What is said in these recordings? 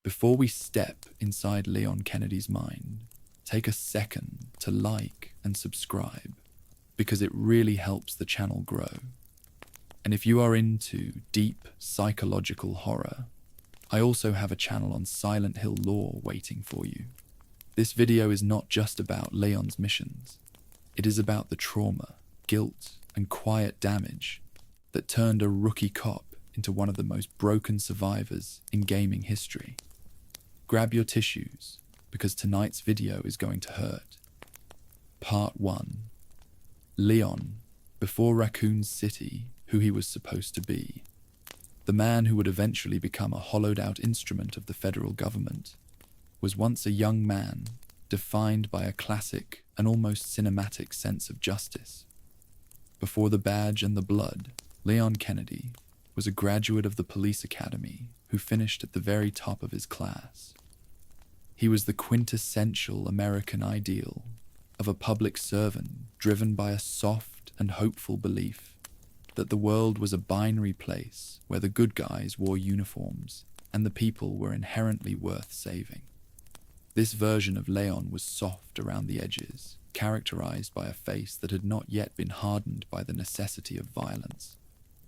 Before we step inside Leon Kennedy's mind, take a second to like and subscribe, because it really helps the channel grow. And if you are into deep psychological horror, I also have a channel on Silent Hill lore waiting for you. This video is not just about Leon's missions. It is about the trauma, guilt, and quiet damage that turned a rookie cop into one of the most broken survivors in gaming history. Grab your tissues, because tonight's video is going to hurt. Part 1. Leon, before Raccoon City, who he was supposed to be. The man who would eventually become a hollowed-out instrument of the federal government was once a young man defined by a classic and almost cinematic sense of justice. Before the badge and the blood, Leon Kennedy was a graduate of the police academy who finished at the very top of his class. He was the quintessential American ideal of a public servant driven by a soft and hopeful belief that the world was a binary place where the good guys wore uniforms and the people were inherently worth saving. This version of Leon was soft around the edges, characterized by a face that had not yet been hardened by the necessity of violence.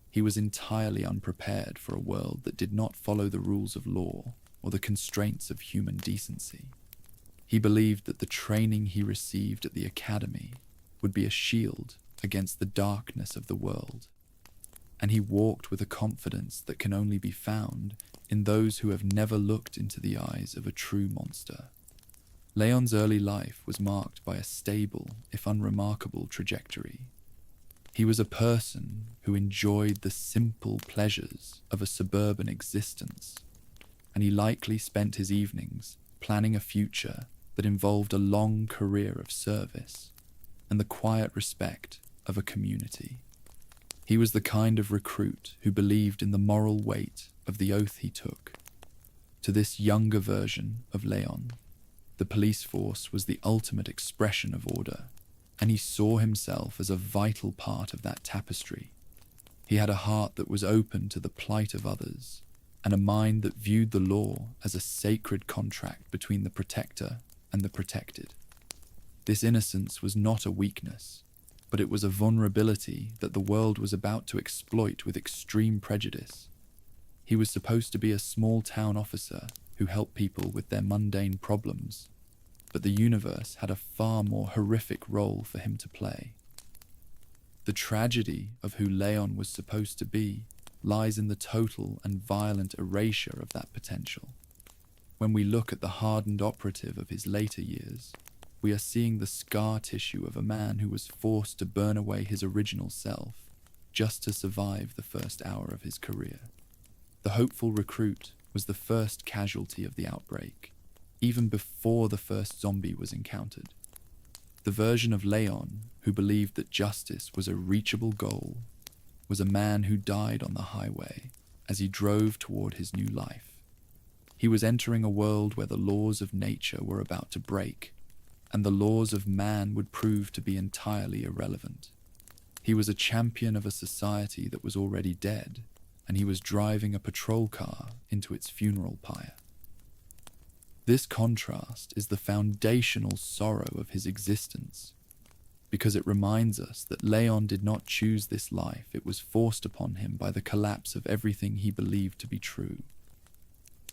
He was entirely unprepared for a world that did not follow the rules of law or the constraints of human decency. He believed that the training he received at the academy would be a shield against the darkness of the world, and he walked with a confidence that can only be found in those who have never looked into the eyes of a true monster. Leon's early life was marked by a stable, if unremarkable, trajectory. He was a person who enjoyed the simple pleasures of a suburban existence, and he likely spent his evenings planning a future that involved a long career of service and the quiet respect of a community. He was the kind of recruit who believed in the moral weight of the oath he took. To this younger version of Leon, the police force was the ultimate expression of order, and he saw himself as a vital part of that tapestry. He had a heart that was open to the plight of others, and a mind that viewed the law as a sacred contract between the protector and the protected. This innocence was not a weakness, but it was a vulnerability that the world was about to exploit with extreme prejudice. He was supposed to be a small-town officer who helped people with their mundane problems, but the universe had a far more horrific role for him to play. The tragedy of who Leon was supposed to be lies in the total and violent erasure of that potential. When we look at the hardened operative of his later years, we are seeing the scar tissue of a man who was forced to burn away his original self just to survive the first hour of his career. The hopeful recruit was the first casualty of the outbreak, even before the first zombie was encountered. The version of Leon who believed that justice was a reachable goal was a man who died on the highway as he drove toward his new life. He was entering a world where the laws of nature were about to break, and the laws of man would prove to be entirely irrelevant. He was a champion of a society that was already dead, and he was driving a patrol car into its funeral pyre. This contrast is the foundational sorrow of his existence, because it reminds us that Leon did not choose this life. It was forced upon him by the collapse of everything he believed to be true.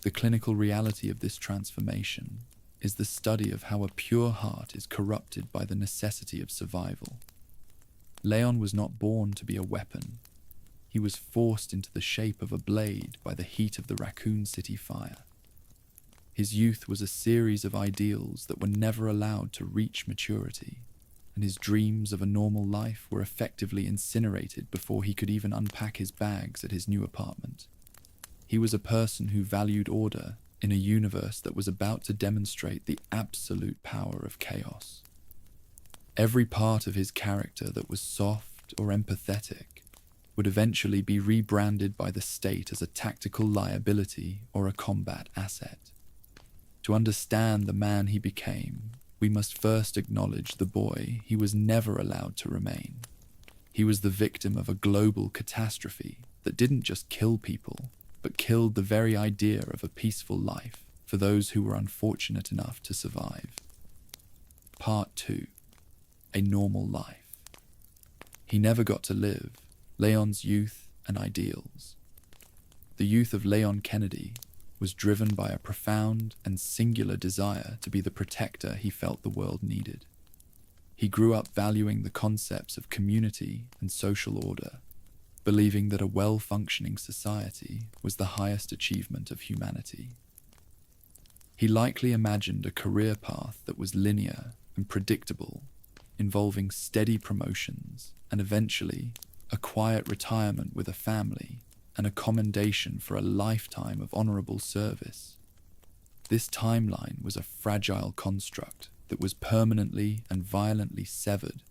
The clinical reality of this transformation is the study of how a pure heart is corrupted by the necessity of survival. Leon was not born to be a weapon. He was forced into the shape of a blade by the heat of the Raccoon City fire. His youth was a series of ideals that were never allowed to reach maturity, and his dreams of a normal life were effectively incinerated before he could even unpack his bags at his new apartment. He was a person who valued order in a universe that was about to demonstrate the absolute power of chaos. Every part of his character that was soft or empathetic would eventually be rebranded by the state as a tactical liability or a combat asset. To understand the man he became, we must first acknowledge the boy he was never allowed to remain. He was the victim of a global catastrophe that didn't just kill people, but killed the very idea of a peaceful life. for those who were unfortunate enough to survive. Part 2. A normal life. He never got to live Leon's youth and ideals. The youth of Leon Kennedy was driven by a profound and singular desire to be the protector he felt the world needed. He grew up valuing the concepts of community and social order, believing that a well-functioning society was the highest achievement of humanity. He likely imagined a career path that was linear and predictable, involving steady promotions and eventually a quiet retirement with a family and a commendation for a lifetime of honorable service. This timeline was a fragile construct that was permanently and violently severed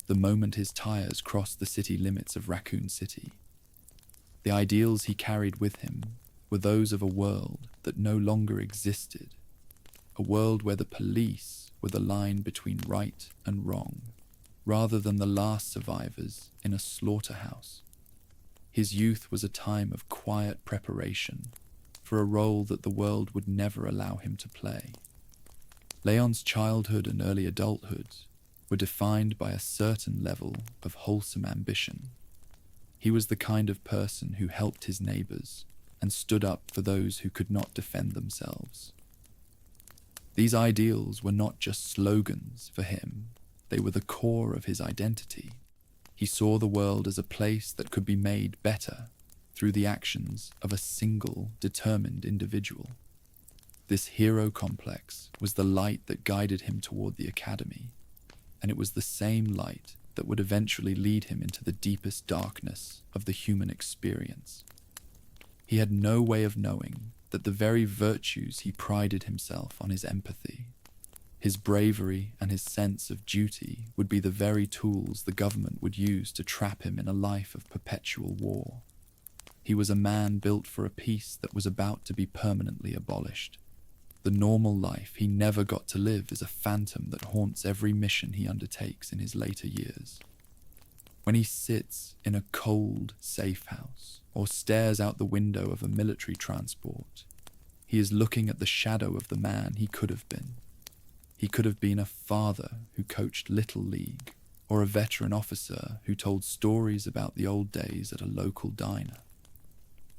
the moment his tires crossed the city limits of Raccoon City. The ideals he carried with him were those of a world that no longer existed, a world where the police were the line between right and wrong, rather than the last survivors in a slaughterhouse. His youth was a time of quiet preparation for a role that the world would never allow him to play. Leon's childhood and early adulthood were defined by a certain level of wholesome ambition. He was the kind of person who helped his neighbors and stood up for those who could not defend themselves. These ideals were not just slogans for him, they were the core of his identity. He saw the world as a place that could be made better through the actions of a single, determined individual. This hero complex was the light that guided him toward the academy, and it was the same light that would eventually lead him into the deepest darkness of the human experience. He had no way of knowing that the very virtues he prided himself on, his empathy, his bravery, and his sense of duty would be the very tools the government would use to trap him in a life of perpetual war. He was a man built for a peace that was about to be permanently abolished. The normal life he never got to live is a phantom that haunts every mission he undertakes in his later years. When he sits in a cold, safe house or stares out the window of a military transport, he is looking at the shadow of the man he could have been. He could have been a father who coached Little League, or a veteran officer who told stories about the old days at a local diner.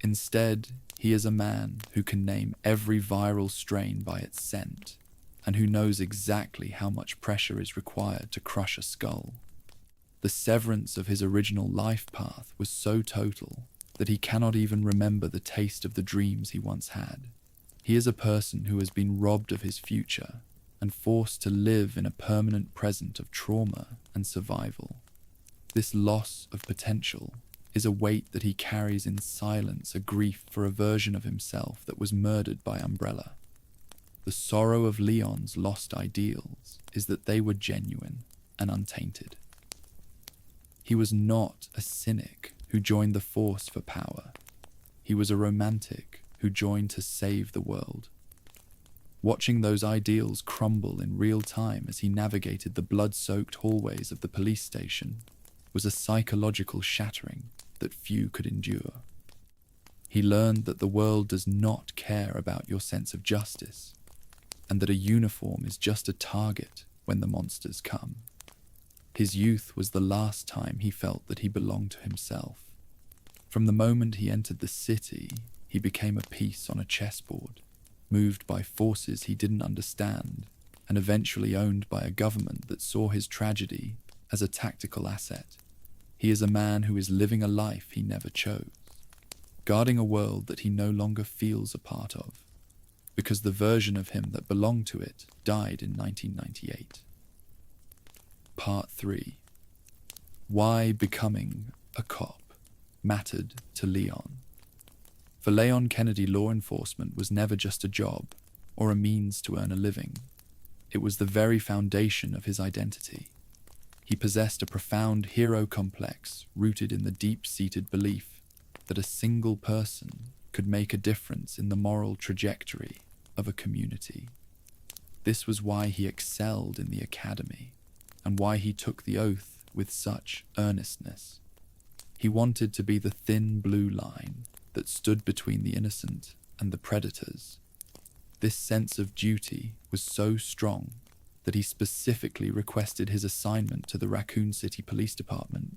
Instead, he is a man who can name every viral strain by its scent, and who knows exactly how much pressure is required to crush a skull. The severance of his original life path was so total that he cannot even remember the taste of the dreams he once had. He is a person who has been robbed of his future and forced to live in a permanent present of trauma and survival. This loss of potential is a weight that he carries in silence, a grief for a version of himself that was murdered by Umbrella. The sorrow of Leon's lost ideals is that they were genuine and untainted. He was not a cynic who joined the force for power. He was a romantic who joined to save the world. Watching those ideals crumble in real time as he navigated the blood-soaked hallways of the police station was a psychological shattering that few could endure. He learned that the world does not care about your sense of justice, and that a uniform is just a target when the monsters come. His youth was the last time he felt that he belonged to himself. From the moment he entered the city, he became a piece on a chessboard, moved by forces he didn't understand, and eventually owned by a government that saw his tragedy as a tactical asset. He is a man who is living a life he never chose, guarding a world that he no longer feels a part of, because the version of him that belonged to it died in 1998. Part 3. Why becoming a cop mattered to Leon. For Leon Kennedy, law enforcement was never just a job or a means to earn a living. It was the very foundation of his identity. He possessed a profound hero complex rooted in the deep-seated belief that a single person could make a difference in the moral trajectory of a community. This was why he excelled in the academy, and why he took the oath with such earnestness. He wanted to be the thin blue line that stood between the innocent and the predators. This sense of duty was so strong that he specifically requested his assignment to the Raccoon City Police Department,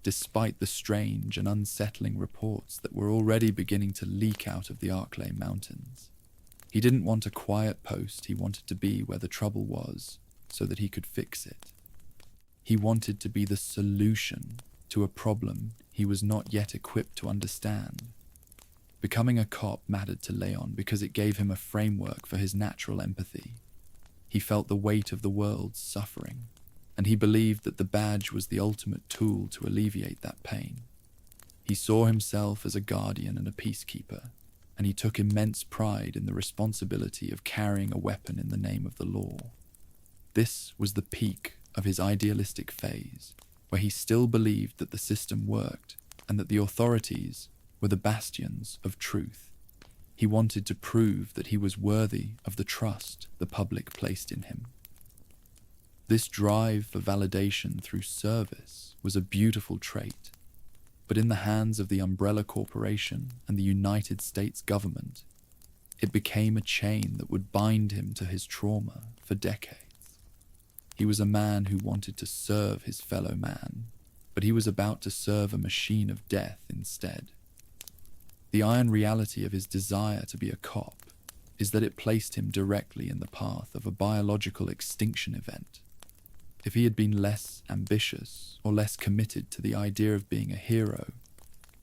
despite the strange and unsettling reports that were already beginning to leak out of the Arklay Mountains. He didn't want a quiet post, he wanted to be where the trouble was, so that he could fix it. He wanted to be the solution to a problem he was not yet equipped to understand. Becoming a cop mattered to Leon because it gave him a framework for his natural empathy. He felt the weight of the world's suffering, and he believed that the badge was the ultimate tool to alleviate that pain. He saw himself as a guardian and a peacekeeper, and he took immense pride in the responsibility of carrying a weapon in the name of the law. This was the peak of his idealistic phase, where he still believed that the system worked and that the authorities were the bastions of truth. He wanted to prove that he was worthy of the trust the public placed in him. This drive for validation through service was a beautiful trait, but in the hands of the Umbrella Corporation and the United States government, it became a chain that would bind him to his trauma for decades. He was a man who wanted to serve his fellow man, but he was about to serve a machine of death instead. The iron reality of his desire to be a cop is that it placed him directly in the path of a biological extinction event. If he had been less ambitious or less committed to the idea of being a hero,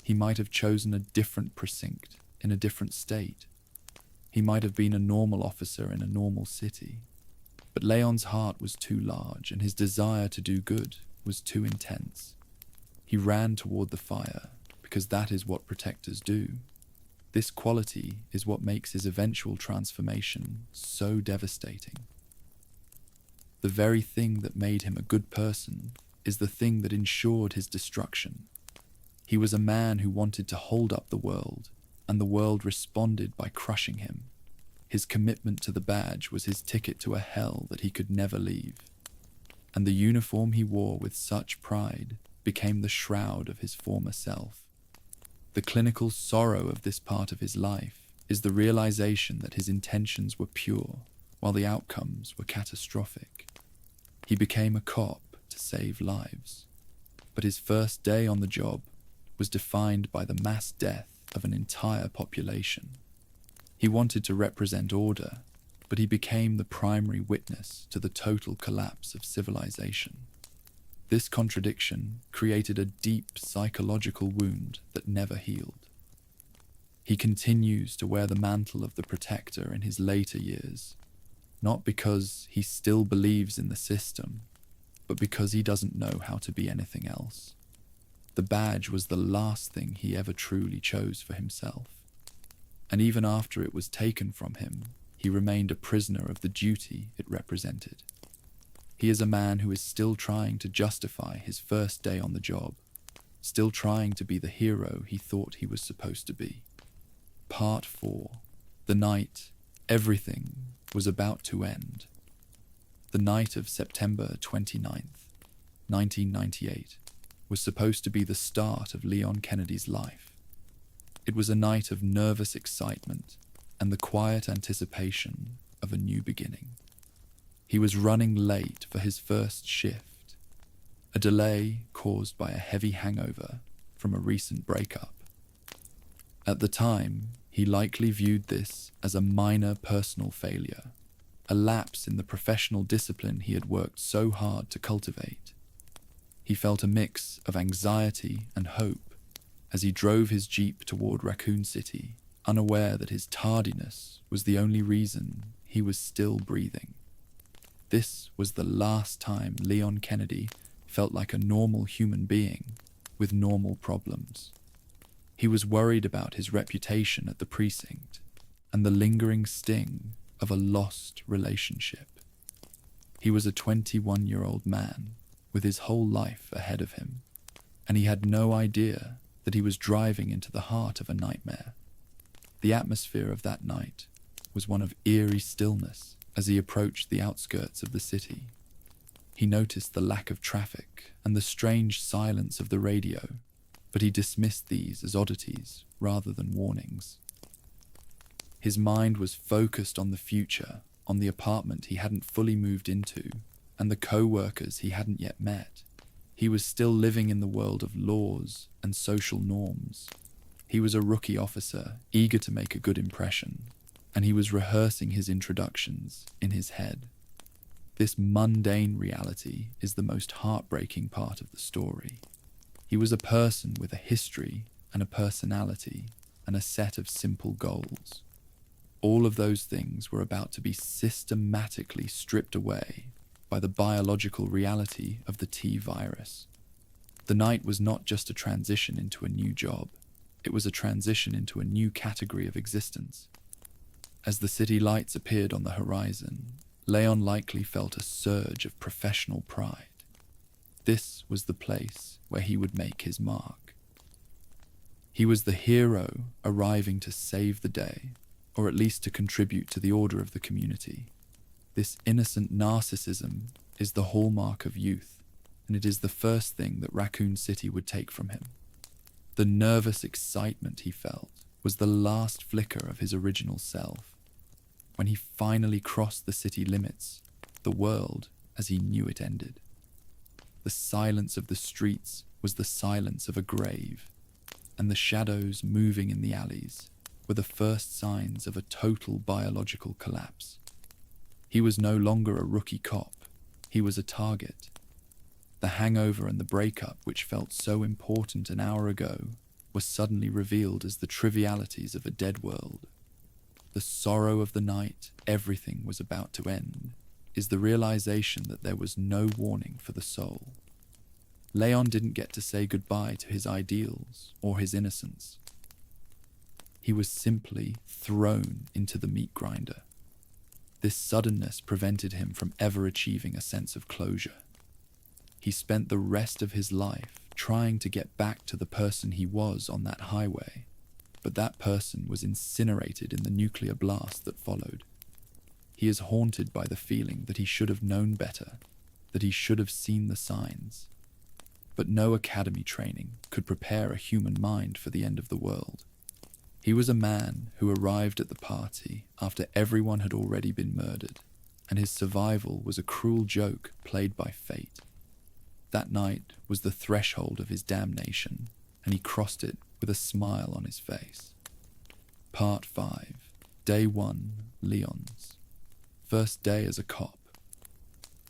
he might have chosen a different precinct in a different state. He might have been a normal officer in a normal city. But Leon's heart was too large and his desire to do good was too intense. He ran toward the fire because that is what protectors do. This quality is what makes his eventual transformation so devastating. The very thing that made him a good person is the thing that ensured his destruction. He was a man who wanted to hold up the world, and the world responded by crushing him. His commitment to the badge was his ticket to a hell that he could never leave. And the uniform he wore with such pride became the shroud of his former self. The clinical sorrow of this part of his life is the realization that his intentions were pure, while the outcomes were catastrophic. He became a cop to save lives, but his first day on the job was defined by the mass death of an entire population. He wanted to represent order, but he became the primary witness to the total collapse of civilization. This contradiction created a deep psychological wound that never healed. He continues to wear the mantle of the protector in his later years, not because he still believes in the system, but because he doesn't know how to be anything else. The badge was the last thing he ever truly chose for himself. And even after it was taken from him, he remained a prisoner of the duty it represented. He is a man who is still trying to justify his first day on the job, still trying to be the hero he thought he was supposed to be. Part 4. The night everything was about to end. The night of September 29th, 1998, was supposed to be the start of Leon Kennedy's life. It was a night of nervous excitement and the quiet anticipation of a new beginning. He was running late for his first shift, a delay caused by a heavy hangover from a recent breakup. At the time, he likely viewed this as a minor personal failure, a lapse in the professional discipline he had worked so hard to cultivate. He felt a mix of anxiety and hope as he drove his Jeep toward Raccoon City, unaware that his tardiness was the only reason he was still breathing. This was the last time Leon Kennedy felt like a normal human being with normal problems. He was worried about his reputation at the precinct and the lingering sting of a lost relationship. He was a 21-year-old man with his whole life ahead of him, and he had no idea that he was driving into the heart of a nightmare. The atmosphere of that night was one of eerie stillness as he approached the outskirts of the city. He noticed the lack of traffic and the strange silence of the radio, but he dismissed these as oddities rather than warnings. His mind was focused on the future, on the apartment he hadn't fully moved into, and the co-workers he hadn't yet met. He was still living in the world of laws and social norms. He was a rookie officer, eager to make a good impression, and he was rehearsing his introductions in his head. This mundane reality is the most heartbreaking part of the story. He was a person with a history and a personality and a set of simple goals. All of those things were about to be systematically stripped away by the biological reality of the T virus. The night was not just a transition into a new job, it was a transition into a new category of existence. As the city lights appeared on the horizon, Leon likely felt a surge of professional pride. This was the place where he would make his mark. He was the hero arriving to save the day, or at least to contribute to the order of the community. This innocent narcissism is the hallmark of youth, and it is the first thing that Raccoon City would take from him. The nervous excitement he felt was the last flicker of his original self. When he finally crossed the city limits, the world as he knew it ended. The silence of the streets was the silence of a grave, and the shadows moving in the alleys were the first signs of a total biological collapse. He was no longer a rookie cop, he was a target. The hangover and the breakup, which felt so important an hour ago, was suddenly revealed as the trivialities of a dead world. The sorrow of the night, everything was about to end, is the realization that there was no warning for the soul. Leon didn't get to say goodbye to his ideals or his innocence. He was simply thrown into the meat grinder. This suddenness prevented him from ever achieving a sense of closure. He spent the rest of his life trying to get back to the person he was on that highway, but that person was incinerated in the nuclear blast that followed. He is haunted by the feeling that he should have known better, that he should have seen the signs. But no academy training could prepare a human mind for the end of the world. He was a man who arrived at the party after everyone had already been murdered, and his survival was a cruel joke played by fate. That night was the threshold of his damnation, and he crossed it with a smile on his face. Part 5. Day 1. Leon's first day as a cop.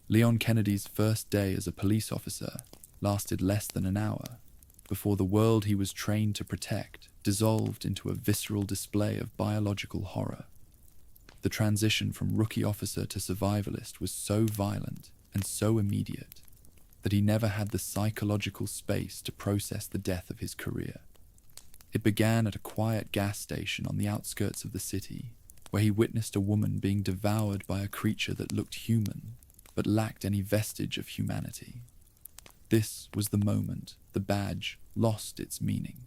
Leon Kennedy's first day as a police officer lasted less than an hour before the world he was trained to protect dissolved into a visceral display of biological horror. The transition from rookie officer to survivalist was so violent and so immediate that he never had the psychological space to process the death of his career. It began at a quiet gas station on the outskirts of the city, where he witnessed a woman being devoured by a creature that looked human, but lacked any vestige of humanity. This was the moment the badge lost its meaning.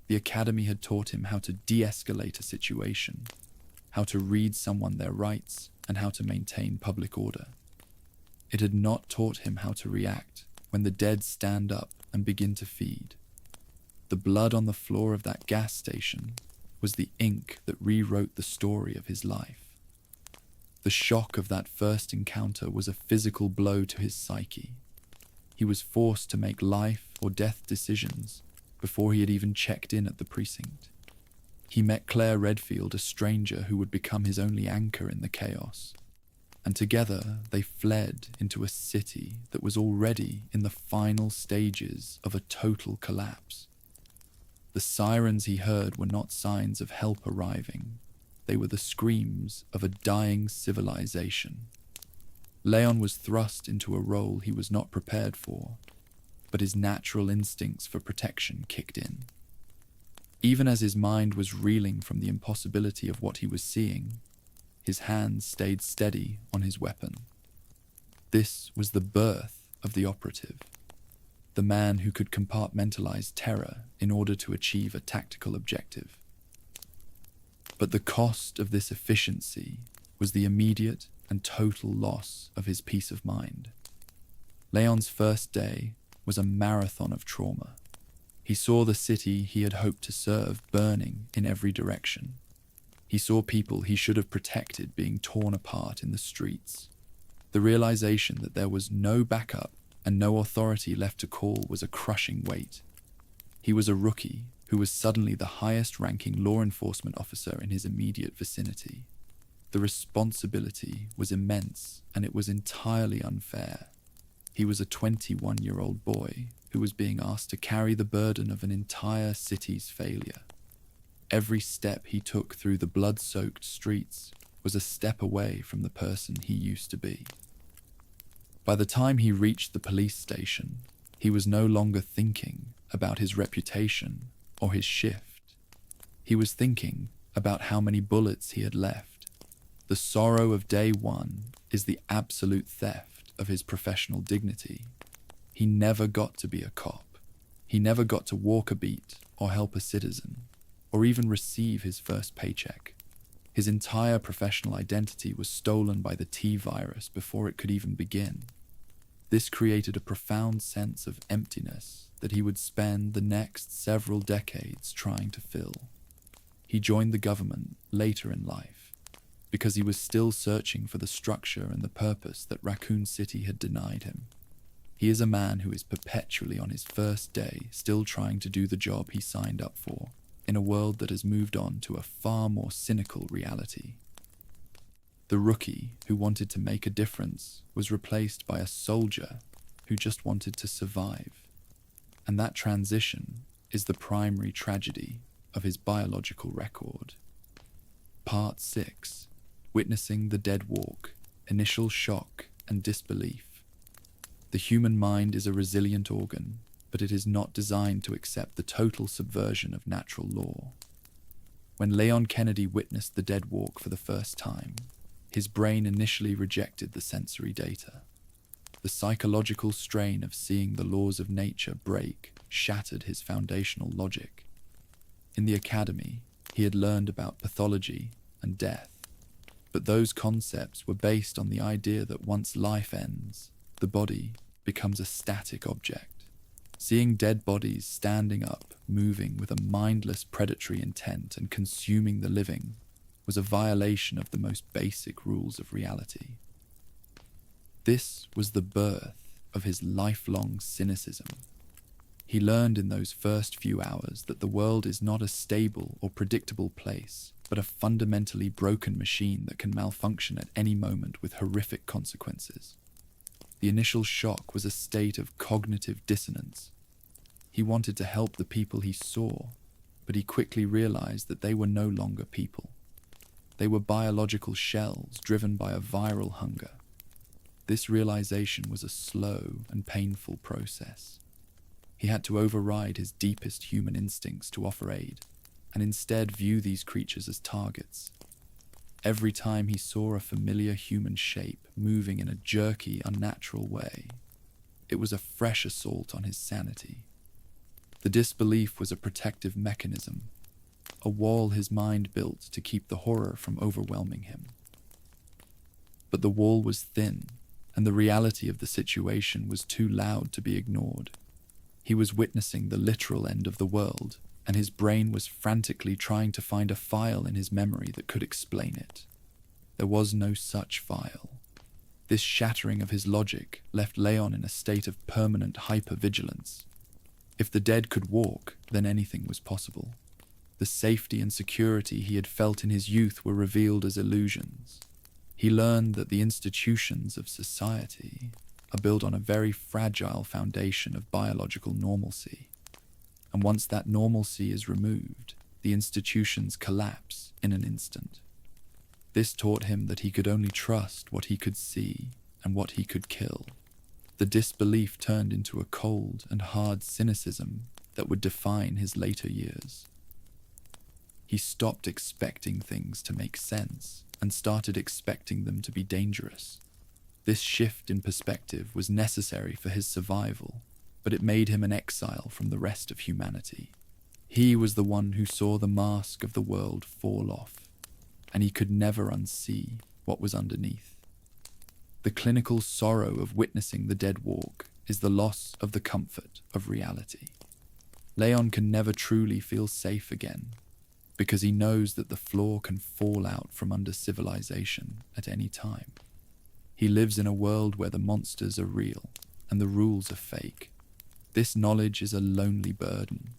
The academy had taught him how to de-escalate a situation, how to read someone their rights, and how to maintain public order. It had not taught him how to react when the dead stand up and begin to feed. The blood on the floor of that gas station was the ink that rewrote the story of his life. The shock of that first encounter was a physical blow to his psyche. He was forced to make life or death decisions before he had even checked in at the precinct. He met Claire Redfield, a stranger who would become his only anchor in the chaos, and together they fled into a city that was already in the final stages of a total collapse. The sirens he heard were not signs of help arriving. They were the screams of a dying civilization. Leon was thrust into a role he was not prepared for, but his natural instincts for protection kicked in. Even as his mind was reeling from the impossibility of what he was seeing, his hands stayed steady on his weapon. This was the birth of the operative, the man who could compartmentalize terror in order to achieve a tactical objective. But the cost of this efficiency was the immediate and total loss of his peace of mind. Leon's first day was a marathon of trauma. He saw the city he had hoped to serve burning in every direction. He saw people he should have protected being torn apart in the streets. The realization that there was no backup and no authority left to call was a crushing weight. He was a rookie who was suddenly the highest-ranking law enforcement officer in his immediate vicinity. The responsibility was immense, and it was entirely unfair. He was a 21-year-old boy who was being asked to carry the burden of an entire city's failure. Every step he took through the blood-soaked streets was a step away from the person he used to be. By the time he reached the police station, he was no longer thinking about his reputation or his shift. He was thinking about how many bullets he had left. The sorrow of day one is the absolute theft of his professional dignity. He never got to be a cop. He never got to walk a beat or help a citizen, or even receive his first paycheck. His entire professional identity was stolen by the T-virus before it could even begin. This created a profound sense of emptiness that he would spend the next several decades trying to fill. He joined the government later in life because he was still searching for the structure and the purpose that Raccoon City had denied him. He is a man who is perpetually on his first day still trying to do the job he signed up for, in a world that has moved on to a far more cynical reality. The rookie who wanted to make a difference was replaced by a soldier who just wanted to survive. And that transition is the primary tragedy of his biological record. Part 6. Witnessing the dead walk, initial shock and disbelief. The human mind is a resilient organ, but it is not designed to accept the total subversion of natural law. When Leon Kennedy witnessed the dead walk for the first time, his brain initially rejected the sensory data. The psychological strain of seeing the laws of nature break shattered his foundational logic. In the academy, he had learned about pathology and death, but those concepts were based on the idea that once life ends, the body becomes a static object. Seeing dead bodies standing up, moving with a mindless predatory intent and consuming the living was a violation of the most basic rules of reality. This was the birth of his lifelong cynicism. He learned in those first few hours that the world is not a stable or predictable place, but a fundamentally broken machine that can malfunction at any moment with horrific consequences. The initial shock was a state of cognitive dissonance. He wanted to help the people he saw, but he quickly realized that they were no longer people. They were biological shells driven by a viral hunger. This realization was a slow and painful process. He had to override his deepest human instincts to offer aid, and instead view these creatures as targets. Every time he saw a familiar human shape moving in a jerky, unnatural way, it was a fresh assault on his sanity. The disbelief was a protective mechanism, a wall his mind built to keep the horror from overwhelming him. But the wall was thin, and the reality of the situation was too loud to be ignored. He was witnessing the literal end of the world, and his brain was frantically trying to find a file in his memory that could explain it. There was no such file. This shattering of his logic left Leon in a state of permanent hypervigilance. If the dead could walk, then anything was possible. The safety and security he had felt in his youth were revealed as illusions. He learned that the institutions of society are built on a very fragile foundation of biological normalcy. And once that normalcy is removed, the institutions collapse in an instant. This taught him that he could only trust what he could see and what he could kill. The disbelief turned into a cold and hard cynicism that would define his later years. He stopped expecting things to make sense and started expecting them to be dangerous. This shift in perspective was necessary for his survival, but it made him an exile from the rest of humanity. He was the one who saw the mask of the world fall off, and he could never unsee what was underneath. The clinical sorrow of witnessing the dead walk is the loss of the comfort of reality. Leon can never truly feel safe again. because he knows that the floor can fall out from under civilization at any time. He lives in a world where the monsters are real and the rules are fake. This knowledge is a lonely burden.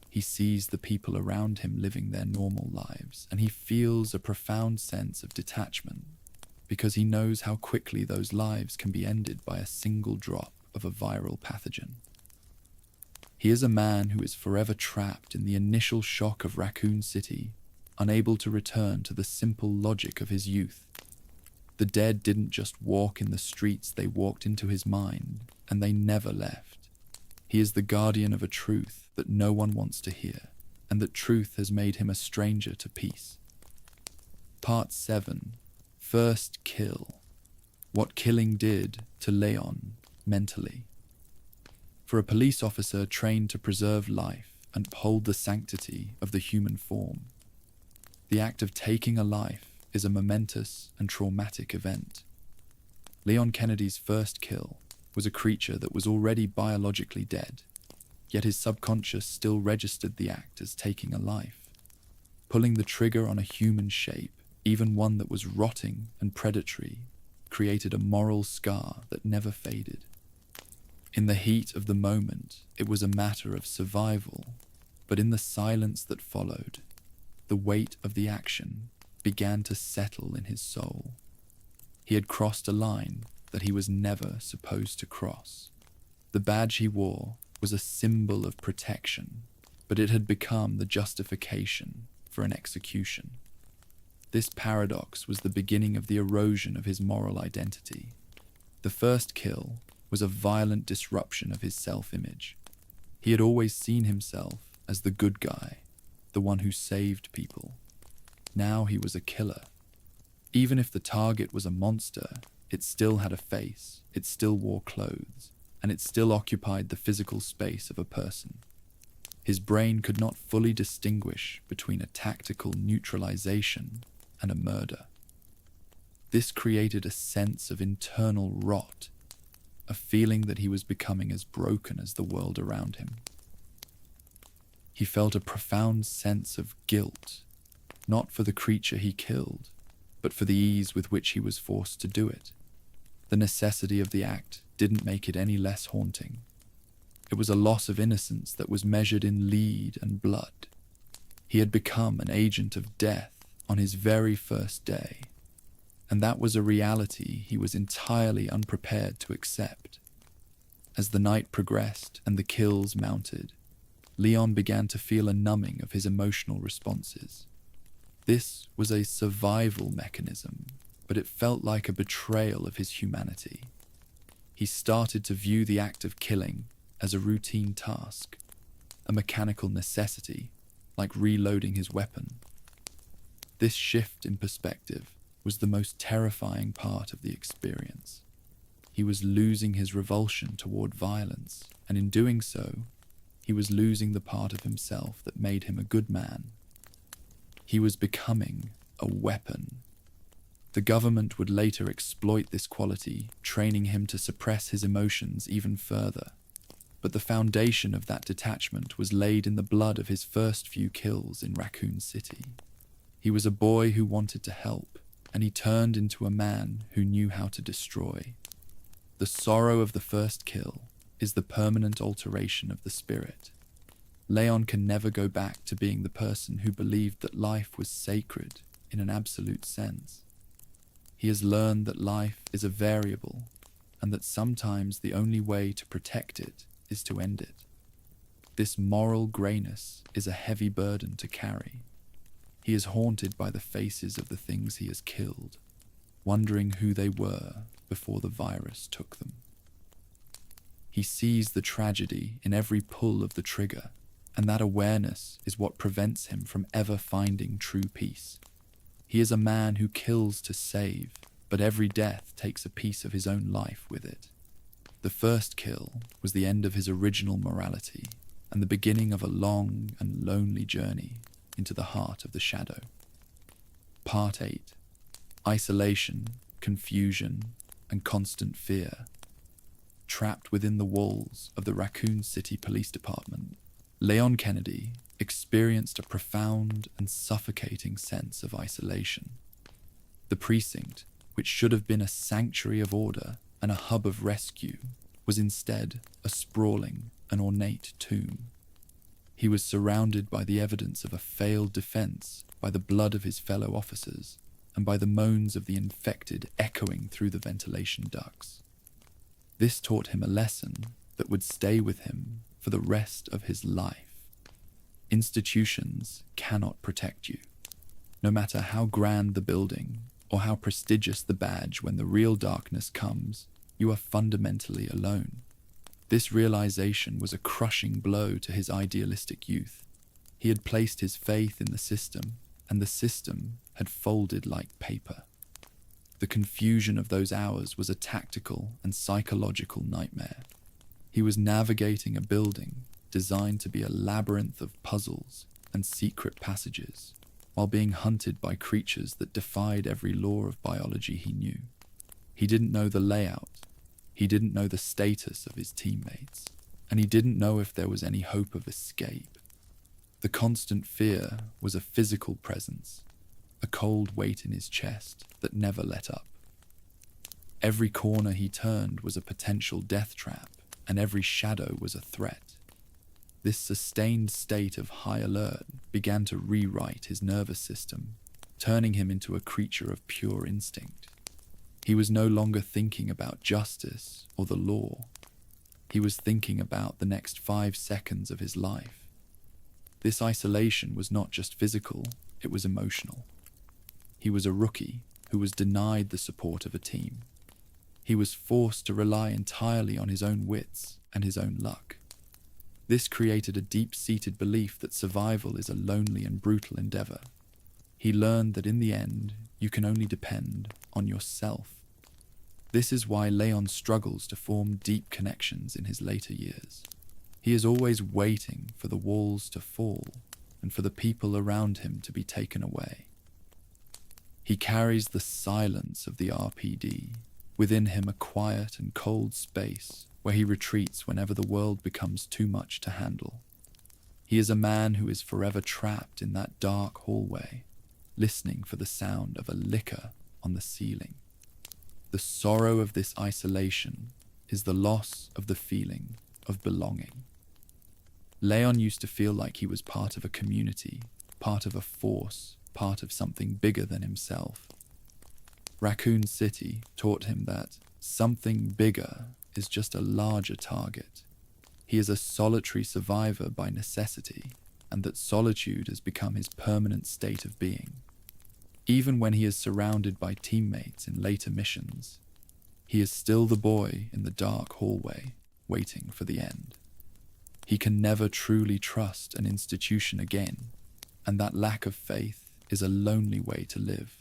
He sees the people around him living their normal lives, and he feels a profound sense of detachment because he knows how quickly those lives can be ended by a single drop of a viral pathogen. He is a man who is forever trapped in the initial shock of Raccoon City, unable to return to the simple logic of his youth. The dead didn't just walk in the streets, they walked into his mind, and they never left. He is the guardian of a truth that no one wants to hear, and that truth has made him a stranger to peace. Part 7. First Kill. What killing did to Leon mentally. For a police officer trained to preserve life and uphold the sanctity of the human form, the act of taking a life is a momentous and traumatic event. Leon Kennedy's first kill was a creature that was already biologically dead, yet his subconscious still registered the act as taking a life. Pulling the trigger on a human shape, even one that was rotting and predatory, created a moral scar that never faded. In the heat of the moment, it was a matter of survival, but in the silence that followed, the weight of the action began to settle in his soul. He had crossed a line that he was never supposed to cross. The badge he wore was a symbol of protection, but it had become the justification for an execution. This paradox was the beginning of the erosion of his moral identity. The first kill was a violent disruption of his self-image. He had always seen himself as the good guy, the one who saved people. Now he was a killer. Even if the target was a monster, it still had a face, it still wore clothes, and it still occupied the physical space of a person. His brain could not fully distinguish between a tactical neutralization and a murder. This created a sense of internal rot, a feeling that he was becoming as broken as the world around him. He felt a profound sense of guilt, not for the creature he killed, but for the ease with which he was forced to do it. The necessity of the act didn't make it any less haunting. It was a loss of innocence that was measured in lead and blood. He had become an agent of death on his very first day, and that was a reality he was entirely unprepared to accept. As the night progressed and the kills mounted, Leon began to feel a numbing of his emotional responses. This was a survival mechanism, but it felt like a betrayal of his humanity. He started to view the act of killing as a routine task, a mechanical necessity, like reloading his weapon. This shift in perspective was the most terrifying part of the experience. He was losing his revulsion toward violence, and in doing so, he was losing the part of himself that made him a good man. He was becoming a weapon. The government would later exploit this quality, training him to suppress his emotions even further. But the foundation of that detachment was laid in the blood of his first few kills in Raccoon City. He was a boy who wanted to help, and he turned into a man who knew how to destroy. The sorrow of the first kill is the permanent alteration of the spirit. Leon can never go back to being the person who believed that life was sacred in an absolute sense. He has learned that life is a variable, and that sometimes the only way to protect it is to end it. This moral grayness is a heavy burden to carry. He is haunted by the faces of the things he has killed, wondering who they were before the virus took them. He sees the tragedy in every pull of the trigger, and that awareness is what prevents him from ever finding true peace. He is a man who kills to save, but every death takes a piece of his own life with it. The first kill was the end of his original morality, and the beginning of a long and lonely journey into the heart of the shadow. Part 8. Isolation, confusion, and constant fear. Trapped within the walls of the Raccoon City Police Department, Leon Kennedy experienced a profound and suffocating sense of isolation. The precinct, which should have been a sanctuary of order and a hub of rescue, was instead a sprawling and ornate tomb. He was surrounded by the evidence of a failed defense, by the blood of his fellow officers, and by the moans of the infected echoing through the ventilation ducts. This taught him a lesson that would stay with him for the rest of his life. Institutions cannot protect you. No matter how grand the building or how prestigious the badge, when the real darkness comes, you are fundamentally alone. This realization was a crushing blow to his idealistic youth. He had placed his faith in the system, and the system had folded like paper. The confusion of those hours was a tactical and psychological nightmare. He was navigating a building designed to be a labyrinth of puzzles and secret passages, while being hunted by creatures that defied every law of biology he knew. He didn't know the layout, he didn't know the status of his teammates, and he didn't know if there was any hope of escape. The constant fear was a physical presence, a cold weight in his chest that never let up. Every corner he turned was a potential death trap, and every shadow was a threat. This sustained state of high alert began to rewrite his nervous system, turning him into a creature of pure instinct. He was no longer thinking about justice or the law. He was thinking about the next 5 seconds of his life. This isolation was not just physical, it was emotional. He was a rookie who was denied the support of a team. He was forced to rely entirely on his own wits and his own luck. This created a deep-seated belief that survival is a lonely and brutal endeavor. He learned that in the end, you can only depend on yourself. This is why Leon struggles to form deep connections in his later years. He is always waiting for the walls to fall and for the people around him to be taken away. He carries the silence of the RPD, within him a quiet and cold space where he retreats whenever the world becomes too much to handle. He is a man who is forever trapped in that dark hallway, listening for the sound of a licker on the ceiling. The sorrow of this isolation is the loss of the feeling of belonging. Leon used to feel like he was part of a community, part of a force, part of something bigger than himself. Raccoon City taught him that something bigger is just a larger target. He is a solitary survivor by necessity, and that solitude has become his permanent state of being. Even when he is surrounded by teammates in later missions, he is still the boy in the dark hallway, waiting for the end. He can never truly trust an institution again, and that lack of faith is a lonely way to live.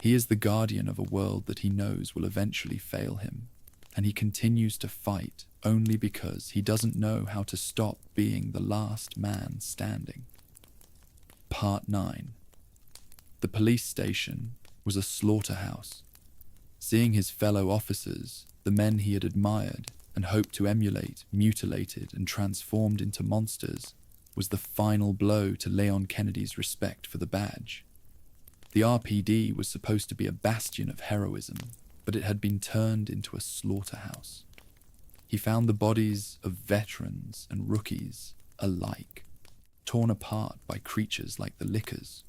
He is the guardian of a world that he knows will eventually fail him, and he continues to fight only because he doesn't know how to stop being the last man standing. Part 9. The police station was a slaughterhouse. Seeing his fellow officers, the men he had admired and hoped to emulate, mutilated and transformed into monsters, was the final blow to Leon Kennedy's respect for the badge. The RPD was supposed to be a bastion of heroism, but it had been turned into a slaughterhouse. He found the bodies of veterans and rookies alike, torn apart by creatures like the lickers,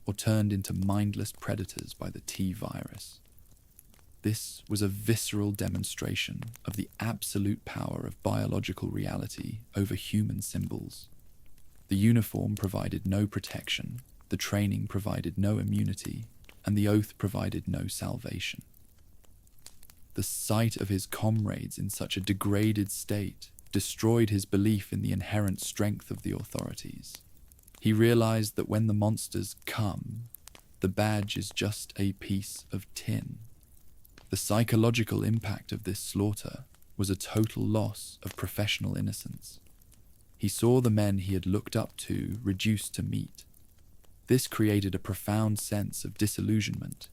or turned into mindless predators by the T-virus. This was a visceral demonstration of the absolute power of biological reality over human symbols. The uniform provided no protection, the training provided no immunity, and the oath provided no salvation. The sight of his comrades in such a degraded state destroyed his belief in the inherent strength of the authorities. He realized that when the monsters come, the badge is just a piece of tin. The psychological impact of this slaughter was a total loss of professional innocence. He saw the men he had looked up to reduced to meat. This created a profound sense of disillusionment.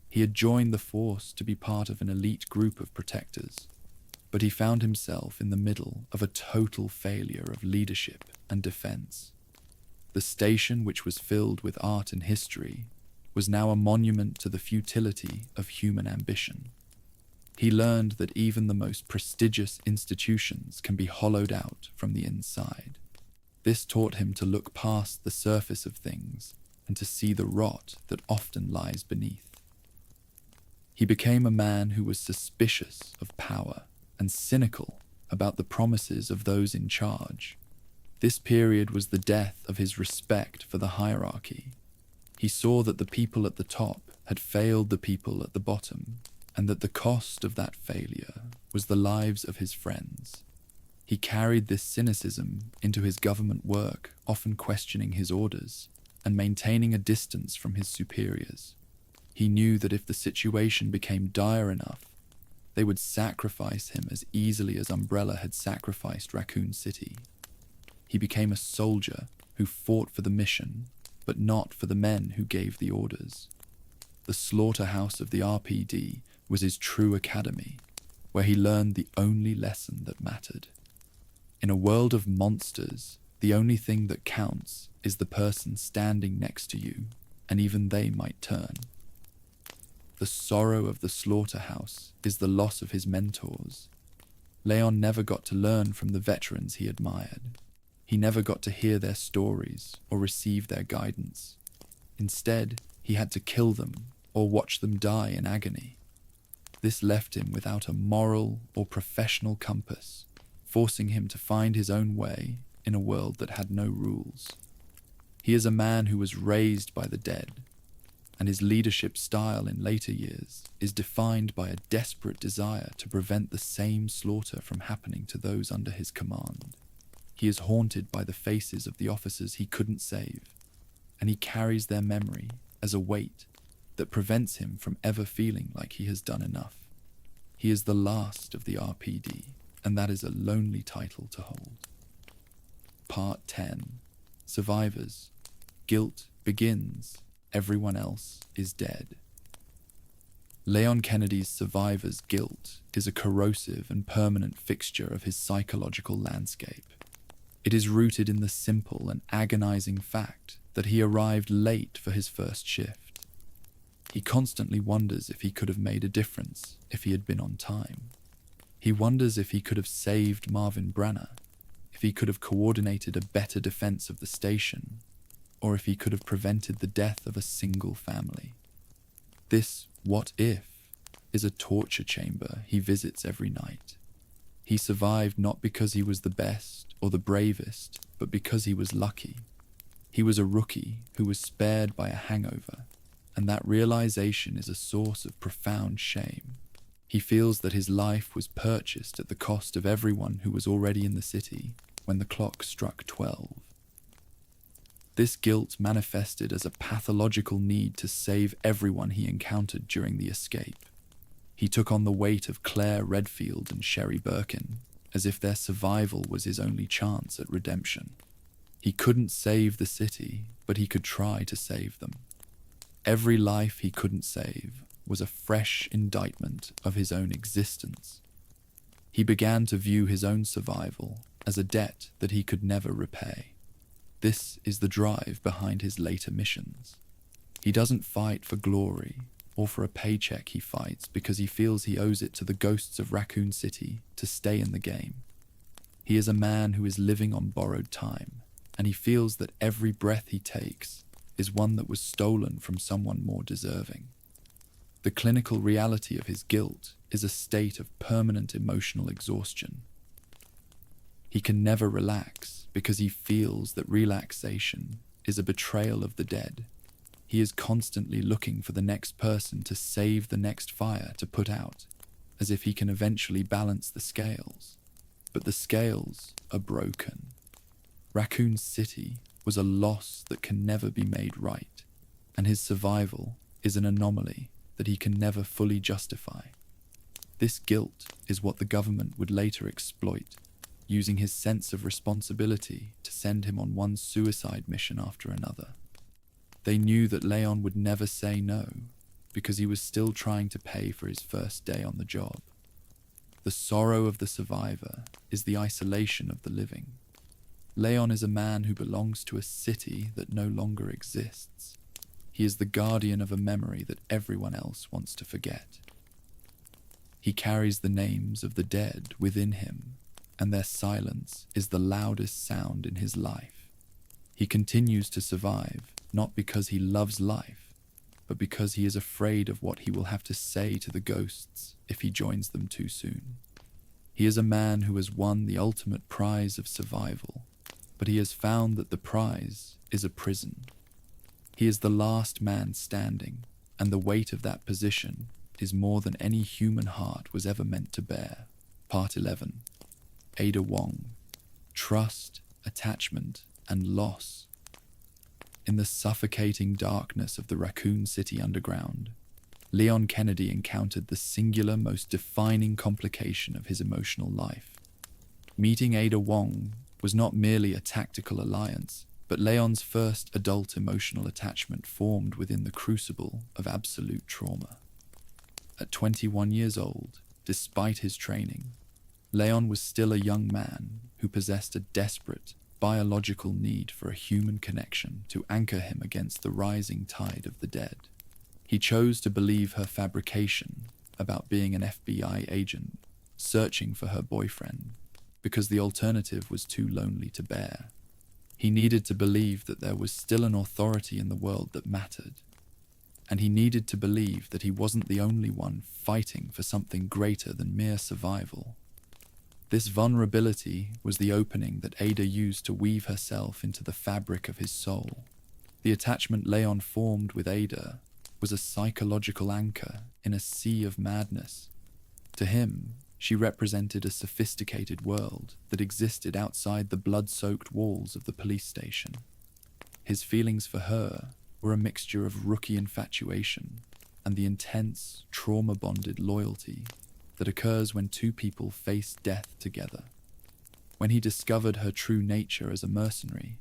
He had joined the force to be part of an elite group of protectors, but he found himself in the middle of a total failure of leadership and defense. The station, which was filled with art and history, was now a monument to the futility of human ambition. He learned that even the most prestigious institutions can be hollowed out from the inside. This taught him to look past the surface of things and to see the rot that often lies beneath. He became a man who was suspicious of power and cynical about the promises of those in charge. This period was the death of his respect for the hierarchy. He saw that the people at the top had failed the people at the bottom, and that the cost of that failure was the lives of his friends. He carried this cynicism into his government work, often questioning his orders and maintaining a distance from his superiors. He knew that if the situation became dire enough, they would sacrifice him as easily as Umbrella had sacrificed Raccoon City. He became a soldier who fought for the mission, but not for the men who gave the orders. The slaughterhouse of the RPD was his true academy, where he learned the only lesson that mattered. In a world of monsters, the only thing that counts is the person standing next to you, and even they might turn. The sorrow of the slaughterhouse is the loss of his mentors. Leon never got to learn from the veterans he admired. He never got to hear their stories or receive their guidance. Instead, he had to kill them or watch them die in agony. This left him without a moral or professional compass, forcing him to find his own way in a world that had no rules. He is a man who was raised by the dead, and his leadership style in later years is defined by a desperate desire to prevent the same slaughter from happening to those under his command. He is haunted by the faces of the officers he couldn't save, and he carries their memory as a weight that prevents him from ever feeling like he has done enough. He is the last of the RPD, and that is a lonely title to hold. Part 10. Survivors. Guilt begins. Everyone else is dead. Leon Kennedy's survivor's guilt is a corrosive and permanent fixture of his psychological landscape. It is rooted in the simple and agonizing fact that he arrived late for his first shift. He constantly wonders if he could have made a difference if he had been on time. He wonders if he could have saved Marvin Branner, if he could have coordinated a better defense of the station, or if he could have prevented the death of a single family. This what if is a torture chamber he visits every night. He survived not because he was the best or the bravest, but because he was lucky. He was a rookie who was spared by a hangover, and that realization is a source of profound shame. He feels that his life was purchased at the cost of everyone who was already in the city when the clock struck 12. This guilt manifested as a pathological need to save everyone he encountered during the escape. He took on the weight of Claire Redfield and Sherry Birkin, as if their survival was his only chance at redemption. He couldn't save the city, but he could try to save them. Every life he couldn't save was a fresh indictment of his own existence. He began to view his own survival as a debt that he could never repay. This is the drive behind his later missions. He doesn't fight for glory or for a paycheck. He fights because he feels he owes it to the ghosts of Raccoon City to stay in the game. He is a man who is living on borrowed time, and he feels that every breath he takes is one that was stolen from someone more deserving. The clinical reality of his guilt is a state of permanent emotional exhaustion. He can never relax because he feels that relaxation is a betrayal of the dead. He is constantly looking for the next person to save the next fire to put out, as if he can eventually balance the scales. But the scales are broken. Raccoon City was a loss that can never be made right, and his survival is an anomaly that he can never fully justify. This guilt is what the government would later exploit, using his sense of responsibility to send him on one suicide mission after another. They knew that Leon would never say no, because he was still trying to pay for his first day on the job. The sorrow of the survivor is the isolation of the living. Leon is a man who belongs to a city that no longer exists. He is the guardian of a memory that everyone else wants to forget. He carries the names of the dead within him, and their silence is the loudest sound in his life. He continues to survive, not because he loves life, but because he is afraid of what he will have to say to the ghosts if he joins them too soon. He is a man who has won the ultimate prize of survival, but he has found that the prize is a prison. He is the last man standing, and the weight of that position is more than any human heart was ever meant to bear. Part 11. Ada Wong. Trust, attachment, and loss. In the suffocating darkness of the Raccoon City underground, Leon Kennedy encountered the singular, most defining complication of his emotional life. Meeting Ada Wong was not merely a tactical alliance, but Leon's first adult emotional attachment formed within the crucible of absolute trauma. At 21 years old, despite his training, Leon was still a young man who possessed a desperate, biological need for a human connection to anchor him against the rising tide of the dead. He chose to believe her fabrication about being an FBI agent searching for her boyfriend because the alternative was too lonely to bear. He needed to believe that there was still an authority in the world that mattered, and he needed to believe that he wasn't the only one fighting for something greater than mere survival. This vulnerability was the opening that Ada used to weave herself into the fabric of his soul. The attachment Leon formed with Ada was a psychological anchor in a sea of madness. To him, she represented a sophisticated world that existed outside the blood-soaked walls of the police station. His feelings for her were a mixture of rookie infatuation and the intense, trauma-bonded loyalty that occurs when two people face death together. When he discovered her true nature as a mercenary,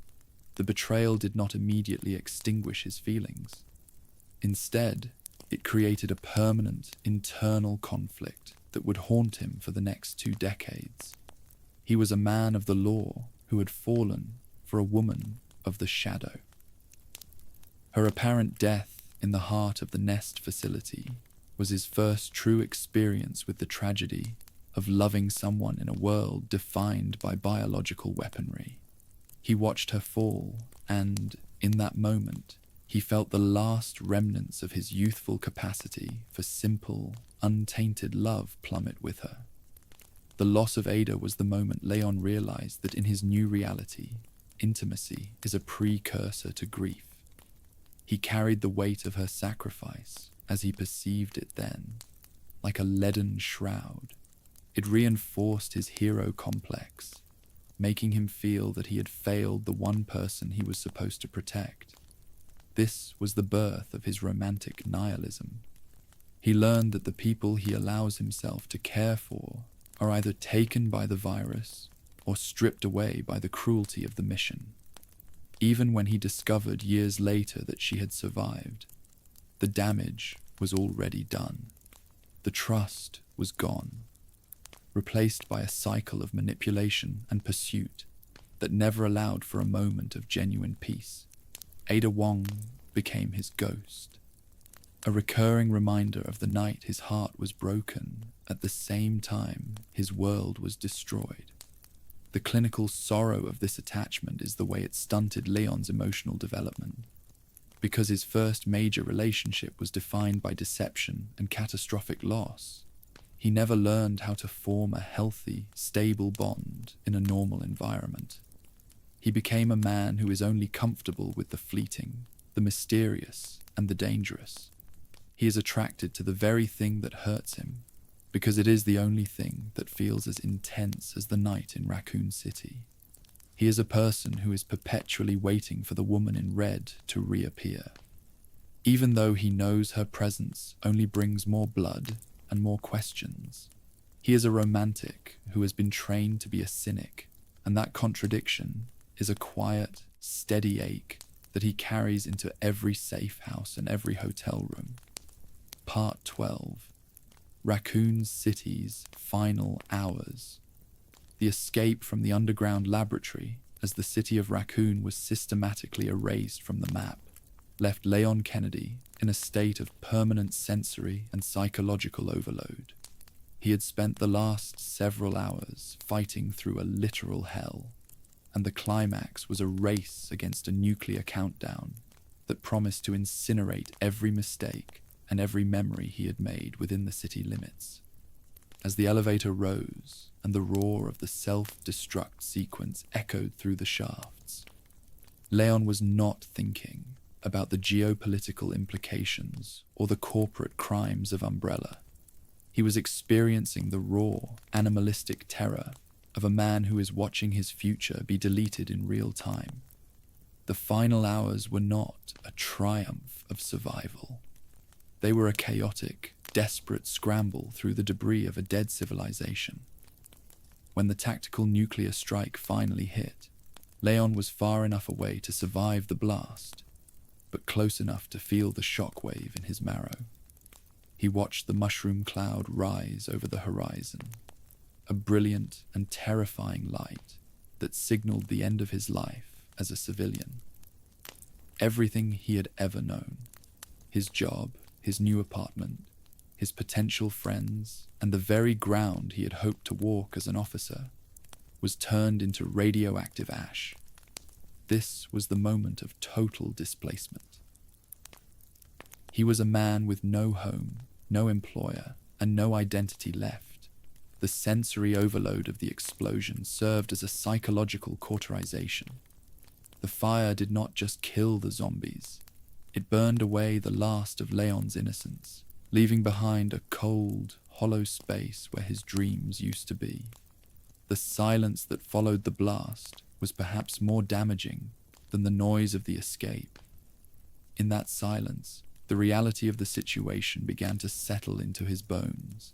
the betrayal did not immediately extinguish his feelings. Instead, it created a permanent internal conflict that would haunt him for the next 2 decades. He was a man of the law who had fallen for a woman of the shadow. Her apparent death in the heart of the Nest facility was his first true experience with the tragedy of loving someone in a world defined by biological weaponry. He watched her fall, and, in that moment, he felt the last remnants of his youthful capacity for simple, untainted love plummet with her. The loss of Ada was the moment Leon realized that in his new reality, intimacy is a precursor to grief. He carried the weight of her sacrifice, as he perceived it then, like a leaden shroud. It reinforced his hero complex, making him feel that he had failed the one person he was supposed to protect. This was the birth of his romantic nihilism. He learned that the people he allows himself to care for are either taken by the virus or stripped away by the cruelty of the mission. Even when he discovered years later that she had survived, the damage was already done. The trust was gone, replaced by a cycle of manipulation and pursuit that never allowed for a moment of genuine peace. Ada Wong became his ghost, a recurring reminder of the night his heart was broken at the same time his world was destroyed. The clinical sorrow of this attachment is the way it stunted Leon's emotional development. Because his first major relationship was defined by deception and catastrophic loss, he never learned how to form a healthy, stable bond in a normal environment. He became a man who is only comfortable with the fleeting, the mysterious, and the dangerous. He is attracted to the very thing that hurts him, because it is the only thing that feels as intense as the night in Raccoon City. He is a person who is perpetually waiting for the woman in red to reappear. Even though he knows her presence only brings more blood and more questions, he is a romantic who has been trained to be a cynic, and that contradiction is a quiet, steady ache that he carries into every safe house and every hotel room. Part 12. Raccoon City's final hours. The escape from the underground laboratory as the city of Raccoon was systematically erased from the map, left Leon Kennedy in a state of permanent sensory and psychological overload. He had spent the last several hours fighting through a literal hell, and the climax was a race against a nuclear countdown that promised to incinerate every mistake and every memory he had made within the city limits. As the elevator rose and the roar of the self-destruct sequence echoed through the shafts, Leon was not thinking about the geopolitical implications or the corporate crimes of Umbrella. He was experiencing the raw, animalistic terror of a man who is watching his future be deleted in real time. The final hours were not a triumph of survival. They were a chaotic, desperate scramble through the debris of a dead civilization. When the tactical nuclear strike finally hit, Leon was far enough away to survive the blast, but close enough to feel the shockwave in his marrow. He watched the mushroom cloud rise over the horizon, a brilliant and terrifying light that signaled the end of his life as a civilian. Everything he had ever known, his job, his new apartment, his potential friends, and the very ground he had hoped to walk as an officer, was turned into radioactive ash. This was the moment of total displacement. He was a man with no home, no employer, and no identity left. The sensory overload of the explosion served as a psychological cauterization. The fire did not just kill the zombies. It burned away the last of Leon's innocence, leaving behind a cold, hollow space where his dreams used to be. The silence that followed the blast was perhaps more damaging than the noise of the escape. In that silence, the reality of the situation began to settle into his bones.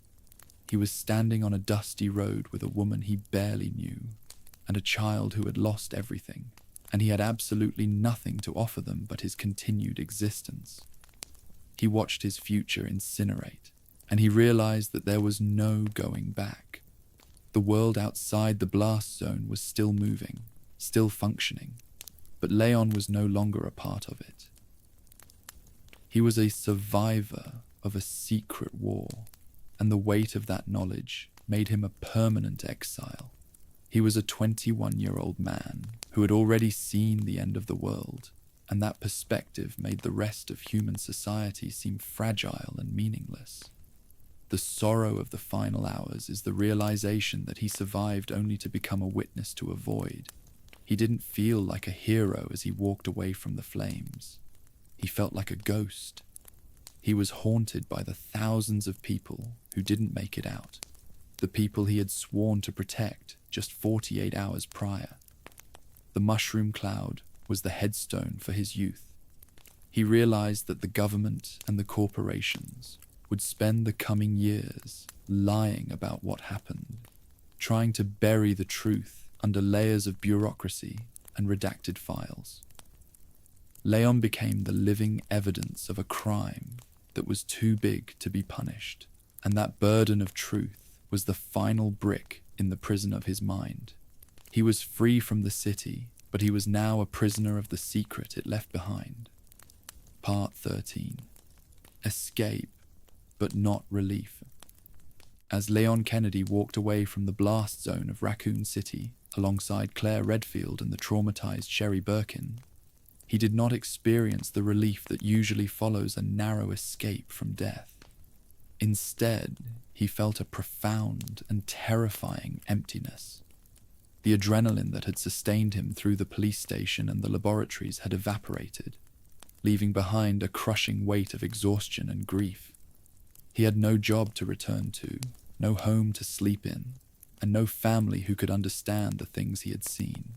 He was standing on a dusty road with a woman he barely knew, and a child who had lost everything, and he had absolutely nothing to offer them but his continued existence. He watched his future incinerate, and he realized that there was no going back. The world outside the blast zone was still moving, still functioning, but Leon was no longer a part of it. He was a survivor of a secret war, and the weight of that knowledge made him a permanent exile. He was a 21-year-old man who had already seen the end of the world, and that perspective made the rest of human society seem fragile and meaningless. The sorrow of the final hours is the realization that he survived only to become a witness to a void. He didn't feel like a hero as he walked away from the flames. He felt like a ghost. He was haunted by the thousands of people who didn't make it out, the people he had sworn to protect just 48 hours prior. The mushroom cloud was the headstone for his youth. He realized that the government and the corporations would spend the coming years lying about what happened, trying to bury the truth under layers of bureaucracy and redacted files. Leon became the living evidence of a crime that was too big to be punished, and that burden of truth was the final brick in the prison of his mind. He was free from the city, but he was now a prisoner of the secret it left behind. Part 13. Escape, but not relief. As Leon Kennedy walked away from the blast zone of Raccoon City, alongside Claire Redfield and the traumatized Sherry Birkin, he did not experience the relief that usually follows a narrow escape from death. Instead, he felt a profound and terrifying emptiness. The adrenaline that had sustained him through the police station and the laboratories had evaporated, leaving behind a crushing weight of exhaustion and grief. He had no job to return to, no home to sleep in, and no family who could understand the things he had seen.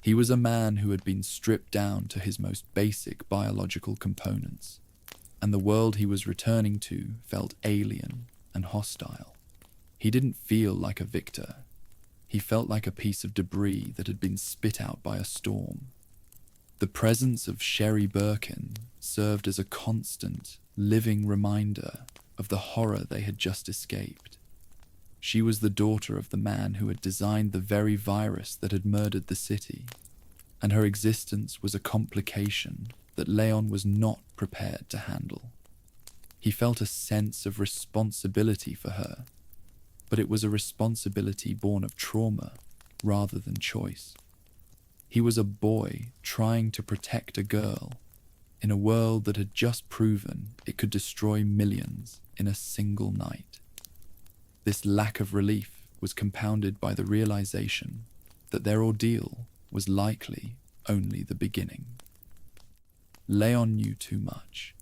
He was a man who had been stripped down to his most basic biological components, and the world he was returning to felt alien and hostile. He didn't feel like a victor. He felt like a piece of debris that had been spit out by a storm. The presence of Sherry Birkin served as a constant, living reminder of the horror they had just escaped. She was the daughter of the man who had designed the very virus that had murdered the city, and her existence was a complication that Leon was not prepared to handle. He felt a sense of responsibility for her, but it was a responsibility born of trauma rather than choice. He was a boy trying to protect a girl in a world that had just proven it could destroy millions in a single night. This lack of relief was compounded by the realization that their ordeal was likely only the beginning. Leon knew too much.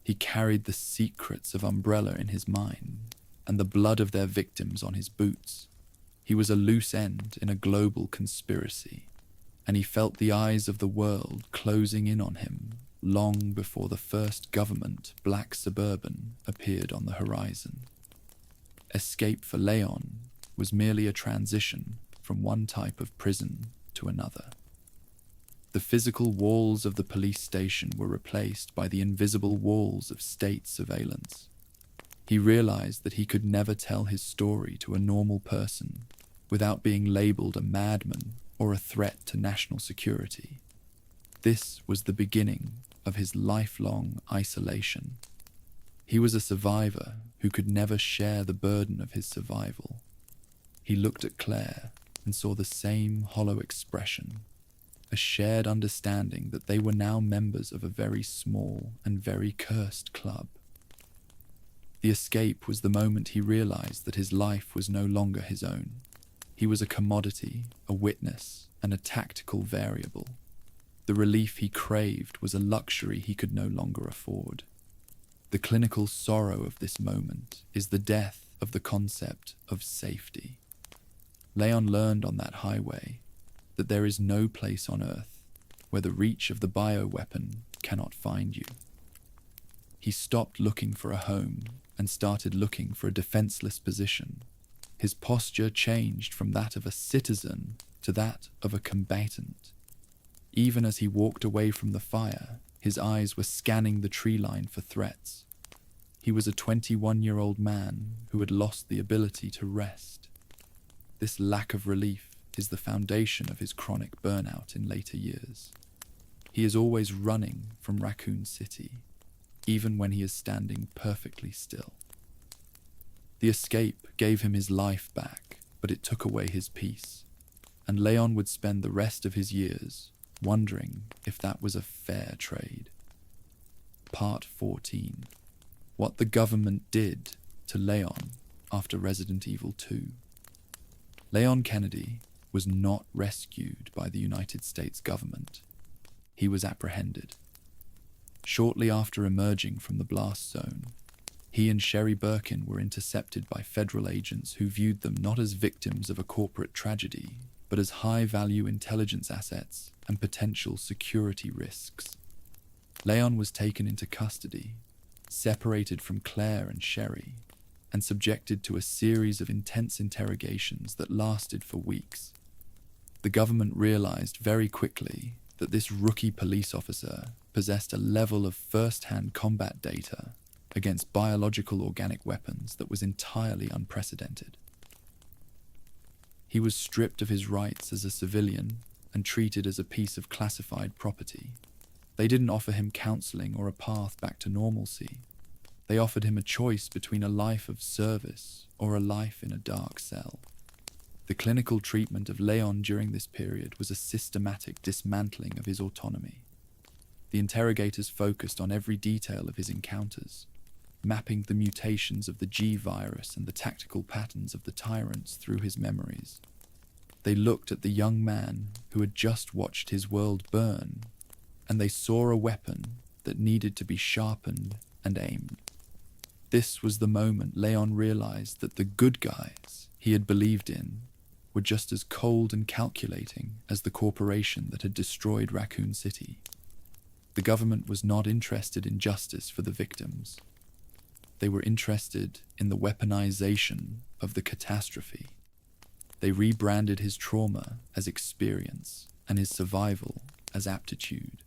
He carried the secrets of Umbrella in his mind and the blood of their victims on his boots. He was a loose end in a global conspiracy, and he felt the eyes of the world closing in on him long before the first government black suburban appeared on the horizon. Escape for Leon was merely a transition from one type of prison to another. The physical walls of the police station were replaced by the invisible walls of state surveillance. He realized that he could never tell his story to a normal person without being labeled a madman or a threat to national security. This was the beginning of his lifelong isolation. He was a survivor who could never share the burden of his survival. He looked at Claire and saw the same hollow expression, a shared understanding that they were now members of a very small and very cursed club. The escape was the moment he realized that his life was no longer his own. He was a commodity, a witness, and a tactical variable. The relief he craved was a luxury he could no longer afford. The clinical sorrow of this moment is the death of the concept of safety. Leon learned on that highway that there is no place on Earth where the reach of the bioweapon cannot find you. He stopped looking for a home and started looking for a defenseless position. His posture changed from that of a citizen to that of a combatant. Even as he walked away from the fire, his eyes were scanning the tree line for threats. He was a 21-year-old man who had lost the ability to rest. This lack of relief is the foundation of his chronic burnout in later years. He is always running from Raccoon City, even when he is standing perfectly still. The escape gave him his life back, but it took away his peace, and Leon would spend the rest of his years wondering if that was a fair trade. Part 14. What the government did to Leon after Resident Evil 2. Leon Kennedy was not rescued by the United States government. He was apprehended. Shortly after emerging from the blast zone, he and Sherry Birkin were intercepted by federal agents who viewed them not as victims of a corporate tragedy, but as high-value intelligence assets and potential security risks. Leon was taken into custody, separated from Claire and Sherry, and subjected to a series of intense interrogations that lasted for weeks. The government realized very quickly that this rookie police officer possessed a level of first-hand combat data against biological organic weapons that was entirely unprecedented. He was stripped of his rights as a civilian and treated as a piece of classified property. They didn't offer him counseling or a path back to normalcy. They offered him a choice between a life of service or a life in a dark cell. The clinical treatment of Leon during this period was a systematic dismantling of his autonomy. The interrogators focused on every detail of his encounters, mapping the mutations of the G virus and the tactical patterns of the tyrants through his memories. They looked at the young man who had just watched his world burn, and they saw a weapon that needed to be sharpened and aimed. This was the moment Leon realized that the good guys he had believed in were just as cold and calculating as the corporation that had destroyed Raccoon City. The government was not interested in justice for the victims. They were interested in the weaponization of the catastrophe. They rebranded his trauma as experience and his survival as aptitude,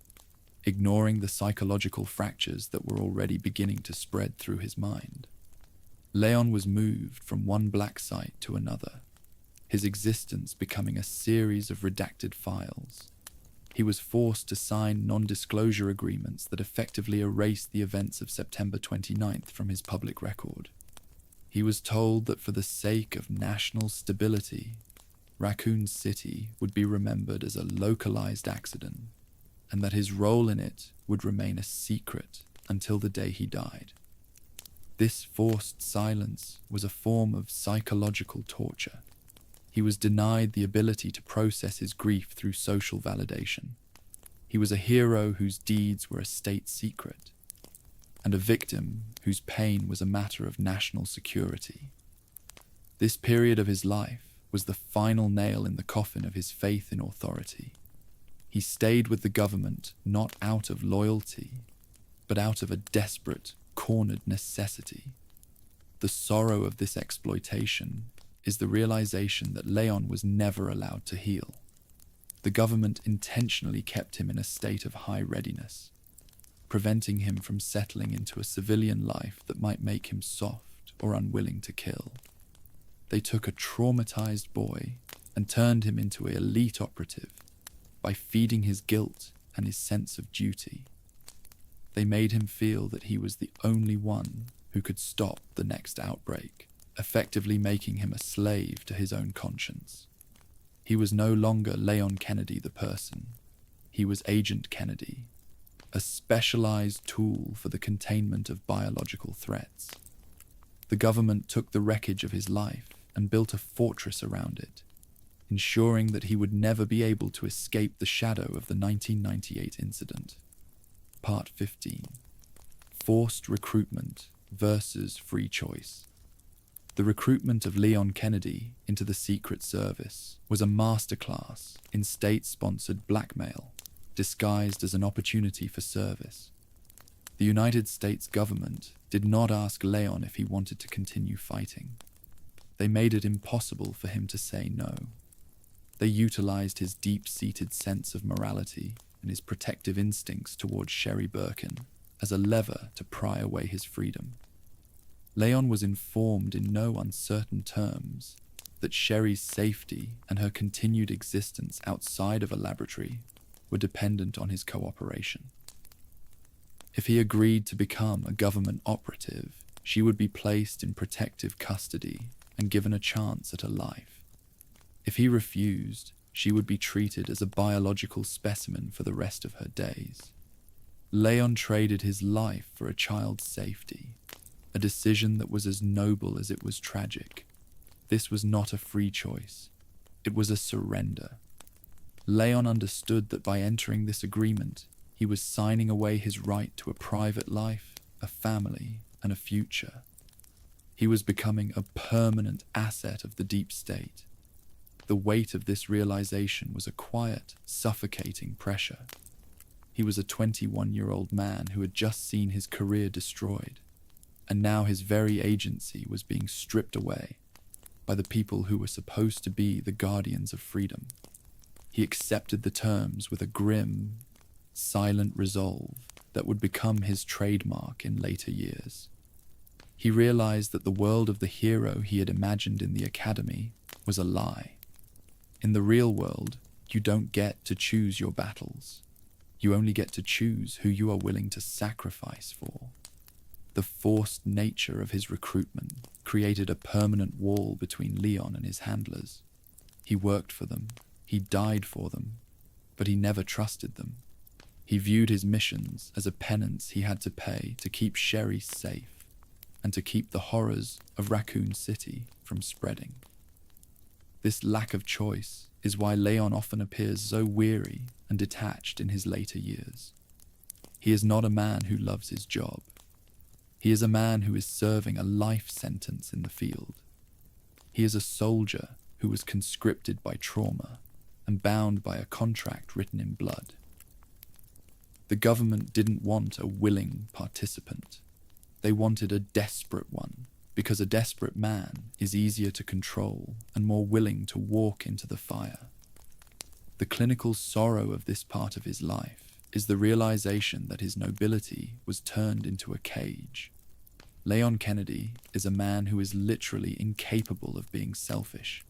ignoring the psychological fractures that were already beginning to spread through his mind. Leon was moved from one black site to another, his existence becoming a series of redacted files. He was forced to sign non-disclosure agreements that effectively erased the events of September 29th from his public record. He was told that for the sake of national stability, Raccoon City would be remembered as a localized accident, and that his role in it would remain a secret until the day he died. This forced silence was a form of psychological torture. He was denied the ability to process his grief through social validation. He was a hero whose deeds were a state secret, and a victim whose pain was a matter of national security. This period of his life was the final nail in the coffin of his faith in authority. He stayed with the government not out of loyalty, but out of a desperate, cornered necessity. The sorrow of this exploitation is the realization that Leon was never allowed to heal. The government intentionally kept him in a state of high readiness, preventing him from settling into a civilian life that might make him soft or unwilling to kill. They took a traumatized boy and turned him into an elite operative by feeding his guilt and his sense of duty. They made him feel that he was the only one who could stop the next outbreak, effectively making him a slave to his own conscience. He was no longer Leon Kennedy the person. He was Agent Kennedy, a specialized tool for the containment of biological threats. The government took the wreckage of his life and built a fortress around it, ensuring that he would never be able to escape the shadow of the 1998 incident. Part 15. Forced recruitment versus free choice. The recruitment of Leon Kennedy into the Secret Service was a masterclass in state-sponsored blackmail, disguised as an opportunity for service. The United States government did not ask Leon if he wanted to continue fighting. They made it impossible for him to say no. They utilized his deep-seated sense of morality and his protective instincts towards Sherry Birkin as a lever to pry away his freedom. Leon was informed in no uncertain terms that Sherry's safety and her continued existence outside of a laboratory were dependent on his cooperation. If he agreed to become a government operative, she would be placed in protective custody and given a chance at a life. If he refused, she would be treated as a biological specimen for the rest of her days. Leon traded his life for a child's safety, a decision that was as noble as it was tragic. This was not a free choice. It was a surrender. Leon understood that by entering this agreement, he was signing away his right to a private life, a family, and a future. He was becoming a permanent asset of the deep state. The weight of this realization was a quiet, suffocating pressure. He was a 21-year-old man who had just seen his career destroyed, and now his very agency was being stripped away by the people who were supposed to be the guardians of freedom. He accepted the terms with a grim, silent resolve that would become his trademark in later years. He realized that the world of the hero he had imagined in the academy was a lie. In the real world, you don't get to choose your battles. You only get to choose who you are willing to sacrifice for. The forced nature of his recruitment created a permanent wall between Leon and his handlers. He worked for them, he died for them, but he never trusted them. He viewed his missions as a penance he had to pay to keep Sherry safe and to keep the horrors of Raccoon City from spreading. This lack of choice is why Leon often appears so weary and detached in his later years. He is not a man who loves his job. He is a man who is serving a life sentence in the field. He is a soldier who was conscripted by trauma and bound by a contract written in blood. The government didn't want a willing participant. They wanted a desperate one, because a desperate man is easier to control and more willing to walk into the fire. The clinical sorrow of this part of his life is the realization that his nobility was turned into a cage. Leon Kennedy is a man who is literally incapable of being selfish.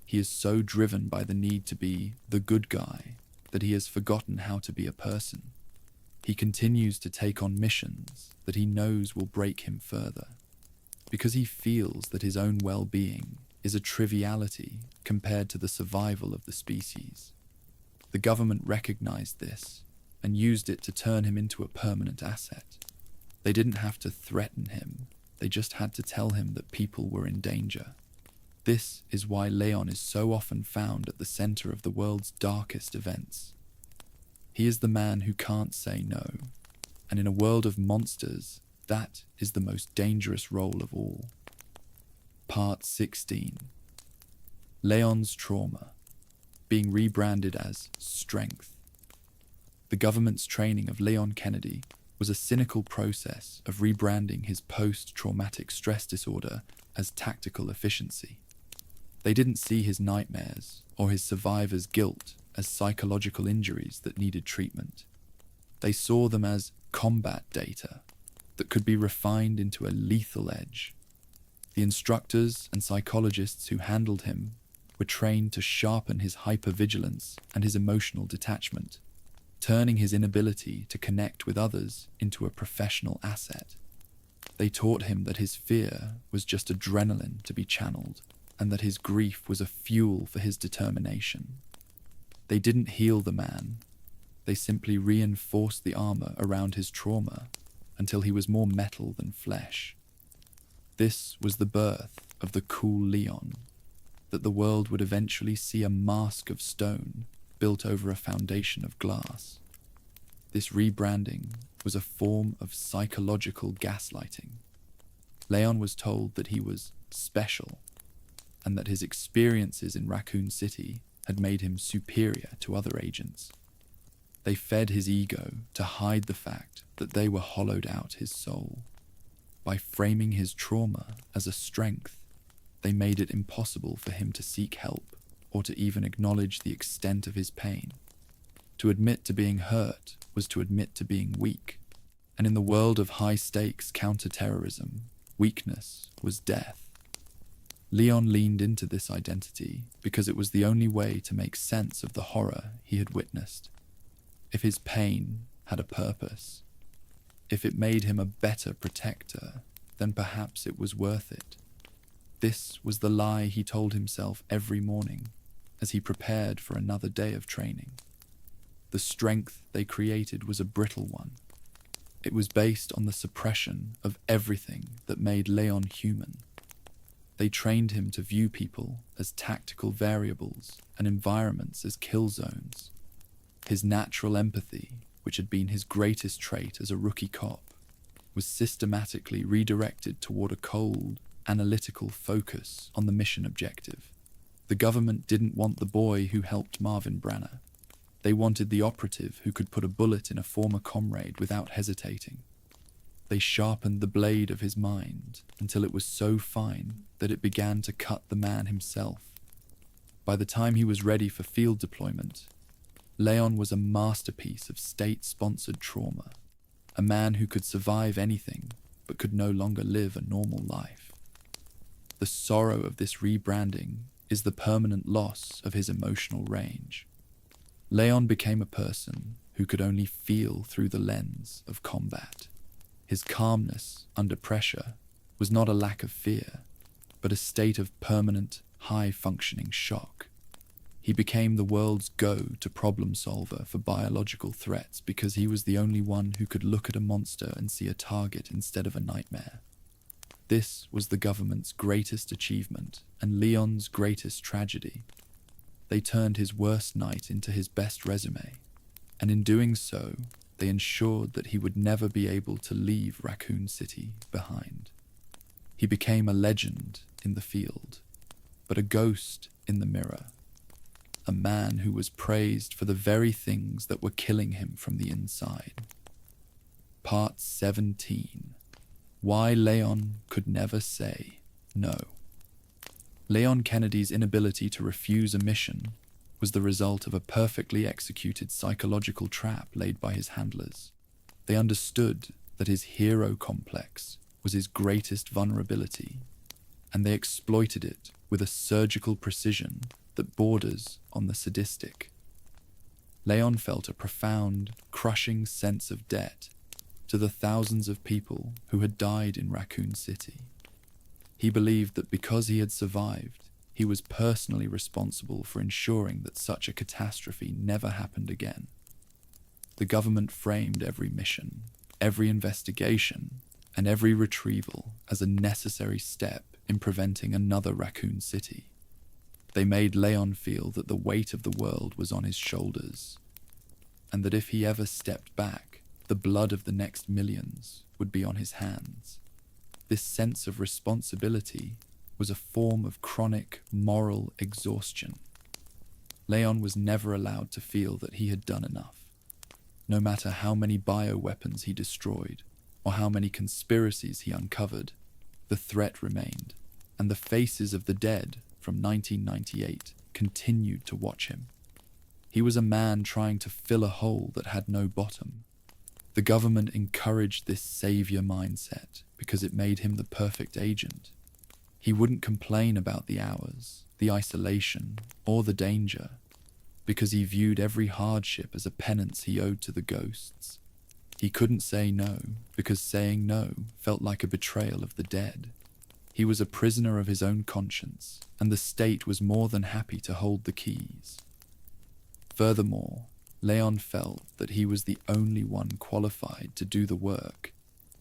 He is so driven by the need to be the good guy that he has forgotten how to be a person. He continues to take on missions that he knows will break him further, because he feels that his own well-being is a triviality compared to the survival of the species. The government recognized this and used it to turn him into a permanent asset. They didn't have to threaten him, they just had to tell him that people were in danger. This is why Leon is so often found at the center of the world's darkest events. He is the man who can't say no, and in a world of monsters, that is the most dangerous role of all. Part 16. Leon's trauma, being rebranded as strength. The government's training of Leon Kennedy was a cynical process of rebranding his post-traumatic stress disorder as tactical efficiency. They didn't see his nightmares or his survivor's guilt as psychological injuries that needed treatment. They saw them as combat data that could be refined into a lethal edge. The instructors and psychologists who handled him were trained to sharpen his hypervigilance and his emotional detachment, turning his inability to connect with others into a professional asset. They taught him that his fear was just adrenaline to be channeled, and that his grief was a fuel for his determination. They didn't heal the man, they simply reinforced the armor around his trauma until he was more metal than flesh. This was the birth of the cool Leon, that the world would eventually see a mask of stone built over a foundation of glass. This rebranding was a form of psychological gaslighting. Leon was told that he was special, and that his experiences in Raccoon City had made him superior to other agents. They fed his ego to hide the fact that they were hollowed out his soul. By framing his trauma as a strength, they made it impossible for him to seek help or to even acknowledge the extent of his pain. To admit to being hurt was to admit to being weak, and in the world of high-stakes counter-terrorism, weakness was death. Leon leaned into this identity because it was the only way to make sense of the horror he had witnessed. If his pain had a purpose, if it made him a better protector, then perhaps it was worth it. This was the lie he told himself every morning as he prepared for another day of training. The strength they created was a brittle one. It was based on the suppression of everything that made Leon human. They trained him to view people as tactical variables and environments as kill zones. His natural empathy, which had been his greatest trait as a rookie cop, was systematically redirected toward a cold, analytical focus on the mission objective. The government didn't want the boy who helped Marvin Branner. They wanted the operative who could put a bullet in a former comrade without hesitating. They sharpened the blade of his mind until it was so fine that it began to cut the man himself. By the time he was ready for field deployment, Leon was a masterpiece of state-sponsored trauma, a man who could survive anything but could no longer live a normal life. The sorrow of this rebranding is the permanent loss of his emotional range. Leon became a person who could only feel through the lens of combat. His calmness under pressure was not a lack of fear, but a state of permanent, high-functioning shock. He became the world's go-to problem solver for biological threats because he was the only one who could look at a monster and see a target instead of a nightmare. This was the government's greatest achievement and Leon's greatest tragedy. They turned his worst night into his best resume, and in doing so, they ensured that he would never be able to leave Raccoon City behind. He became a legend in the field, but a ghost in the mirror. A man who was praised for the very things that were killing him from the inside. Part 17. Why Leon could never say no. Leon Kennedy's inability to refuse a mission was the result of a perfectly executed psychological trap laid by his handlers. They understood that his hero complex was his greatest vulnerability, and they exploited it with a surgical precision that borders on the sadistic. Leon felt a profound, crushing sense of debt to the thousands of people who had died in Raccoon City. He believed that because he had survived, he was personally responsible for ensuring that such a catastrophe never happened again. The government framed every mission, every investigation, and every retrieval as a necessary step in preventing another Raccoon City. They made Leon feel that the weight of the world was on his shoulders, and that if he ever stepped back, the blood of the next millions would be on his hands. This sense of responsibility was a form of chronic moral exhaustion. Leon was never allowed to feel that he had done enough. No matter how many bioweapons he destroyed, or how many conspiracies he uncovered, the threat remained, and the faces of the dead from 1998 continued to watch him. He was a man trying to fill a hole that had no bottom. The government encouraged this savior mindset because it made him the perfect agent. He wouldn't complain about the hours, the isolation, or the danger, because he viewed every hardship as a penance he owed to the ghosts. He couldn't say no, because saying no felt like a betrayal of the dead. He was a prisoner of his own conscience, and the state was more than happy to hold the keys. Furthermore, Leon felt that he was the only one qualified to do the work.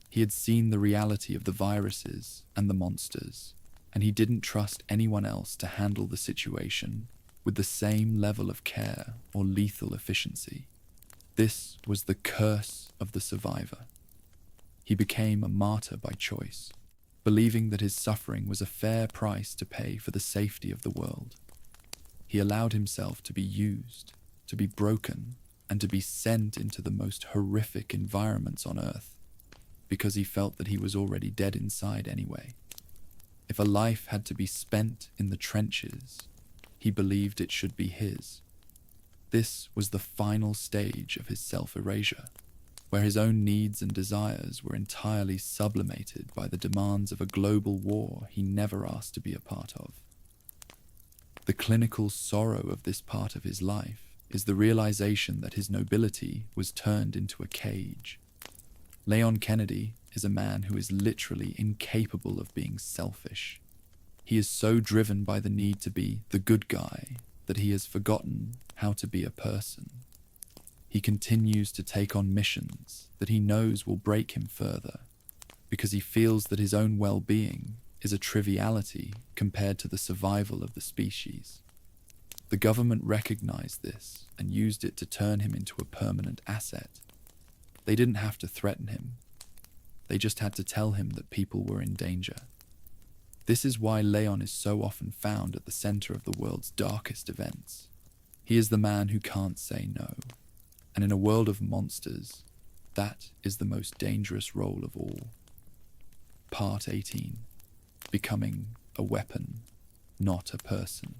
He had seen the reality of the viruses and the monsters, and he didn't trust anyone else to handle the situation with the same level of care or lethal efficiency. This was the curse of the survivor. He became a martyr by choice, believing that his suffering was a fair price to pay for the safety of the world. He allowed himself to be used, to be broken, and to be sent into the most horrific environments on Earth, because he felt that he was already dead inside anyway. If a life had to be spent in the trenches, he believed it should be his. This was the final stage of his self-erasure, where his own needs and desires were entirely sublimated by the demands of a global war he never asked to be a part of. The clinical sorrow of this part of his life is the realization that his nobility was turned into a cage. Leon Kennedy is a man who is literally incapable of being selfish. He is so driven by the need to be the good guy that he has forgotten how to be a person. He continues to take on missions that he knows will break him further, because he feels that his own well-being is a triviality compared to the survival of the species. The government recognized this and used it to turn him into a permanent asset. They didn't have to threaten him. They just had to tell him that people were in danger. This is why Leon is so often found at the center of the world's darkest events. He is the man who can't say no. And in a world of monsters, that is the most dangerous role of all. Part 18. Becoming a weapon, not a person.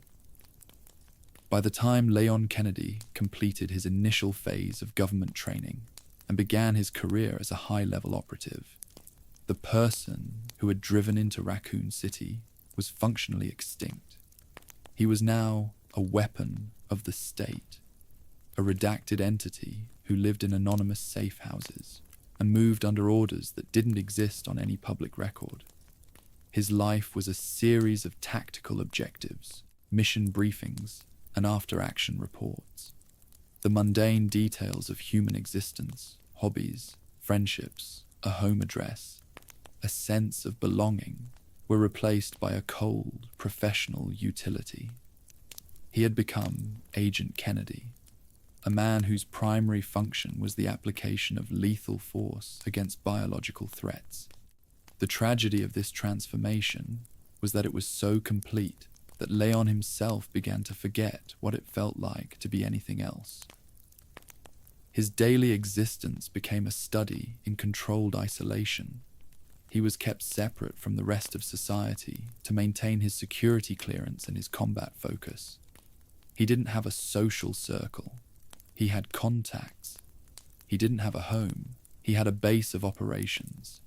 By the time Leon Kennedy completed his initial phase of government training and began his career as a high-level operative, the person who had driven into Raccoon City was functionally extinct. He was now a weapon of the state, a redacted entity who lived in anonymous safe houses and moved under orders that didn't exist on any public record. His life was a series of tactical objectives, mission briefings, and after-action reports. The mundane details of human existence, hobbies, friendships, a home address, a sense of belonging were replaced by a cold, professional utility. He had become Agent Kennedy, a man whose primary function was the application of lethal force against biological threats. The tragedy of this transformation was that it was so complete that Leon himself began to forget what it felt like to be anything else. His daily existence became a study in controlled isolation. He was kept separate from the rest of society to maintain his security clearance and his combat focus. He didn't have a social circle. He had contacts. He didn't have a home. He had a base of operations.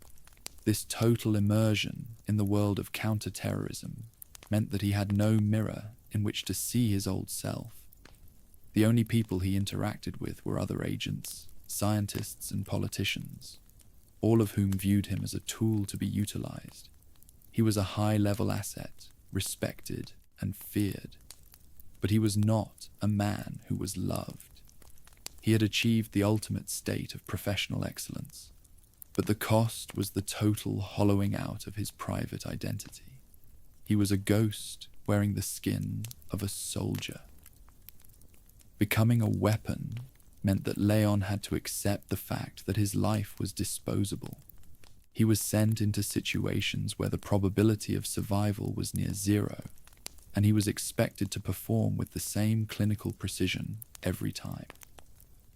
This total immersion in the world of counterterrorism meant that he had no mirror in which to see his old self. The only people he interacted with were other agents, scientists, and politicians, all of whom viewed him as a tool to be utilized. He was a high-level asset, respected and feared, but he was not a man who was loved. He had achieved the ultimate state of professional excellence, but the cost was the total hollowing out of his private identity. He was a ghost wearing the skin of a soldier. Becoming a weapon meant that Leon had to accept the fact that his life was disposable. He was sent into situations where the probability of survival was near zero, and he was expected to perform with the same clinical precision every time.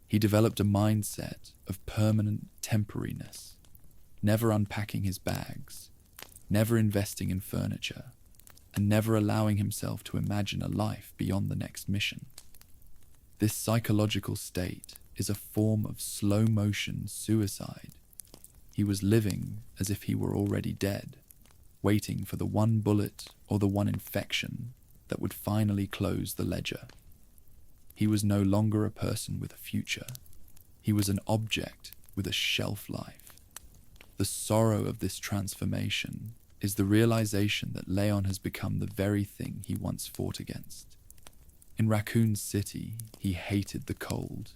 He developed a mindset of permanent temporariness, never unpacking his bags, never investing in furniture, and never allowing himself to imagine a life beyond the next mission. This psychological state is a form of slow-motion suicide. He was living as if he were already dead, waiting for the one bullet or the one infection that would finally close the ledger. He was no longer a person with a future. He was an object with a shelf life. The sorrow of this transformation is the realization that Leon has become the very thing he once fought against. In Raccoon City, he hated the cold,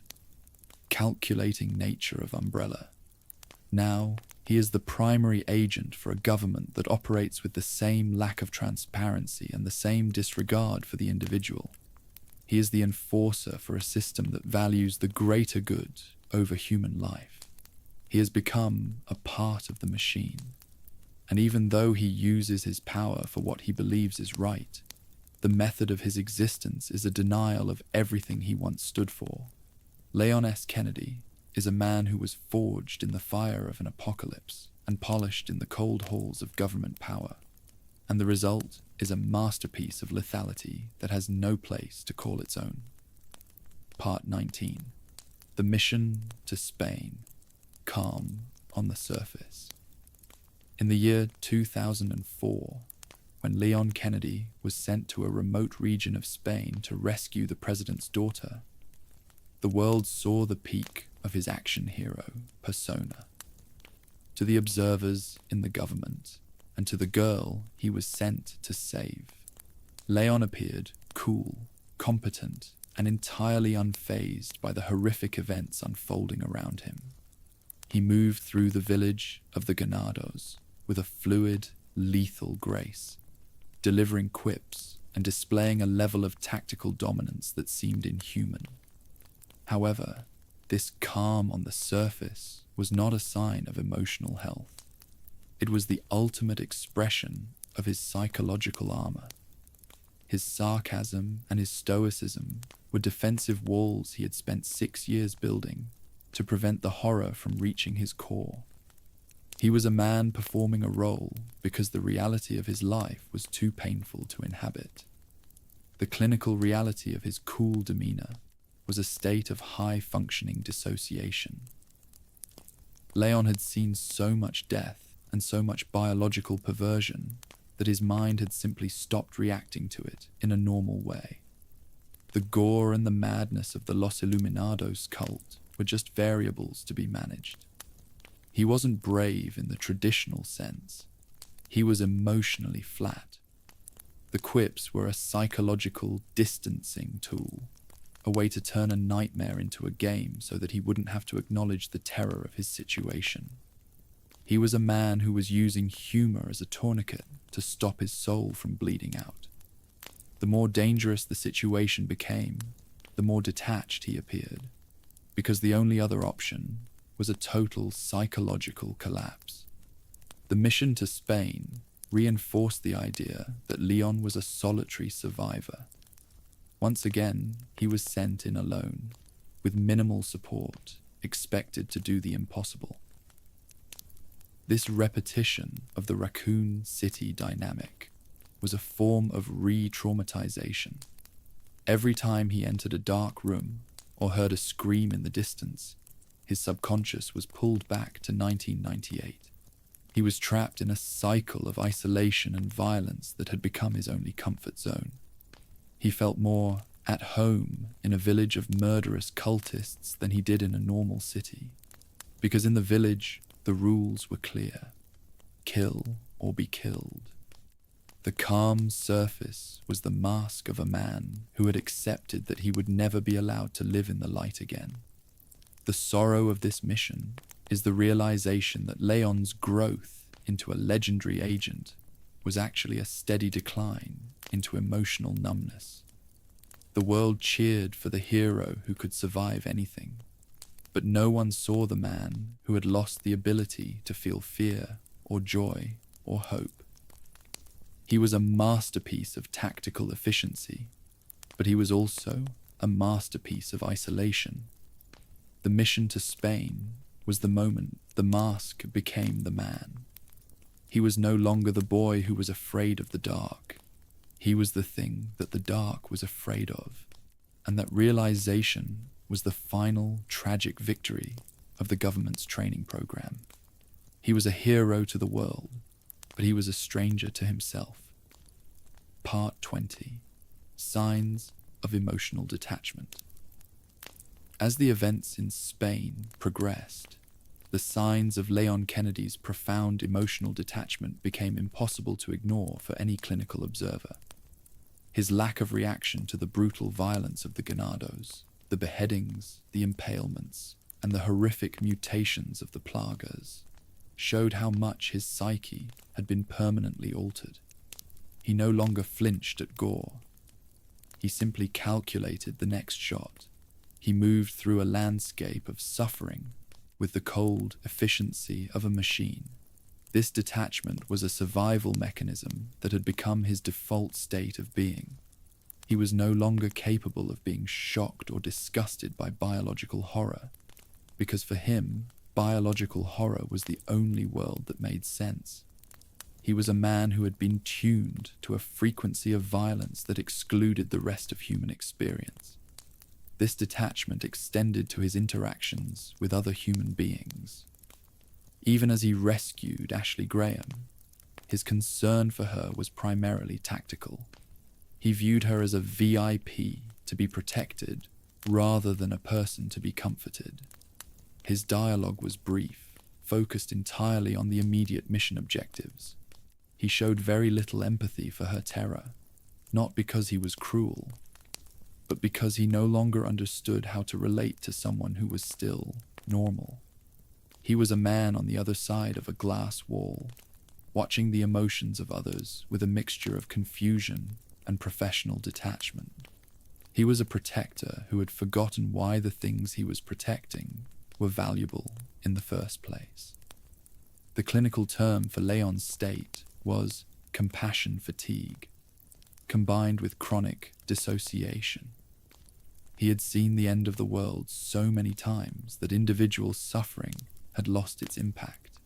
calculating nature of Umbrella. Now, he is the primary agent for a government that operates with the same lack of transparency and the same disregard for the individual. He is the enforcer for a system that values the greater good over human life. He has become a part of the machine. And even though he uses his power for what he believes is right, the method of his existence is a denial of everything he once stood for. Leon S. Kennedy is a man who was forged in the fire of an apocalypse and polished in the cold halls of government power. And the result is a masterpiece of lethality that has no place to call its own. Part 19. The Mission to Spain. Calm on the Surface. In the year 2004, when Leon Kennedy was sent to a remote region of Spain to rescue the president's daughter, the world saw the peak of his action hero persona. To the observers in the government, and to the girl he was sent to save, Leon appeared cool, competent, and entirely unfazed by the horrific events unfolding around him. He moved through the village of the Ganados with a fluid, lethal grace, delivering quips and displaying a level of tactical dominance that seemed inhuman. However, this calm on the surface was not a sign of emotional health. It was the ultimate expression of his psychological armor. His sarcasm and his stoicism were defensive walls he had spent 6 years building to prevent the horror from reaching his core. He was a man performing a role because the reality of his life was too painful to inhabit. The clinical reality of his cool demeanor was a state of high-functioning dissociation. Leon had seen so much death and so much biological perversion that his mind had simply stopped reacting to it in a normal way. The gore and the madness of the Los Iluminados cult were just variables to be managed. He wasn't brave in the traditional sense. He was emotionally flat. The quips were a psychological distancing tool, a way to turn a nightmare into a game so that he wouldn't have to acknowledge the terror of his situation. He was a man who was using humor as a tourniquet to stop his soul from bleeding out. The more dangerous the situation became, the more detached he appeared, because the only other option was a total psychological collapse. The mission to Spain reinforced the idea that Leon was a solitary survivor. Once again, he was sent in alone, with minimal support, expected to do the impossible. This repetition of the Raccoon City dynamic was a form of re-traumatization. Every time he entered a dark room or heard a scream in the distance, his subconscious was pulled back to 1998. He was trapped in a cycle of isolation and violence that had become his only comfort zone. He felt more at home in a village of murderous cultists than he did in a normal city, because in the village, the rules were clear: kill or be killed. The calm surface was the mask of a man who had accepted that he would never be allowed to live in the light again. The sorrow of this mission is the realization that Leon's growth into a legendary agent was actually a steady decline into emotional numbness. The world cheered for the hero who could survive anything, but no one saw the man who had lost the ability to feel fear or joy or hope. He was a masterpiece of tactical efficiency, but he was also a masterpiece of isolation. The mission to Spain was the moment the mask became the man. He was no longer the boy who was afraid of the dark. He was the thing that the dark was afraid of, and that realization was the final tragic victory of the government's training program. He was a hero to the world, but he was a stranger to himself. Part 20. Signs of Emotional Detachment. As the events in Spain progressed, the signs of Leon Kennedy's profound emotional detachment became impossible to ignore for any clinical observer. His lack of reaction to the brutal violence of the Ganados, the beheadings, the impalements, and the horrific mutations of the plagas showed how much his psyche had been permanently altered. He no longer flinched at gore. He simply calculated the next shot. He moved through a landscape of suffering with the cold efficiency of a machine. This detachment was a survival mechanism that had become his default state of being. He was no longer capable of being shocked or disgusted by biological horror, because for him, biological horror was the only world that made sense. He was a man who had been tuned to a frequency of violence that excluded the rest of human experience. This detachment extended to his interactions with other human beings. Even as he rescued Ashley Graham, his concern for her was primarily tactical. He viewed her as a VIP to be protected rather than a person to be comforted. His dialogue was brief, focused entirely on the immediate mission objectives. He showed very little empathy for her terror, not because he was cruel, but because he no longer understood how to relate to someone who was still normal. He was a man on the other side of a glass wall, watching the emotions of others with a mixture of confusion and professional detachment. He was a protector who had forgotten why the things he was protecting were valuable in the first place. The clinical term for Leon's state was compassion fatigue, combined with chronic dissociation. He had seen the end of the world so many times that individual suffering had lost its impact.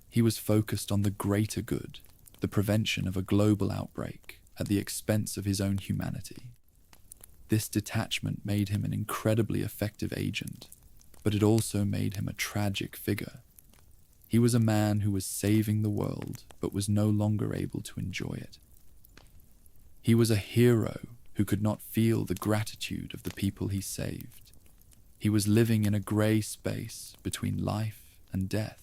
He was focused on the greater good, the prevention of a global outbreak at the expense of his own humanity. This detachment made him an incredibly effective agent, but it also made him a tragic figure. He was a man who was saving the world, but was no longer able to enjoy it. He was a hero who could not feel the gratitude of the people he saved. He was living in a grey space between life and death,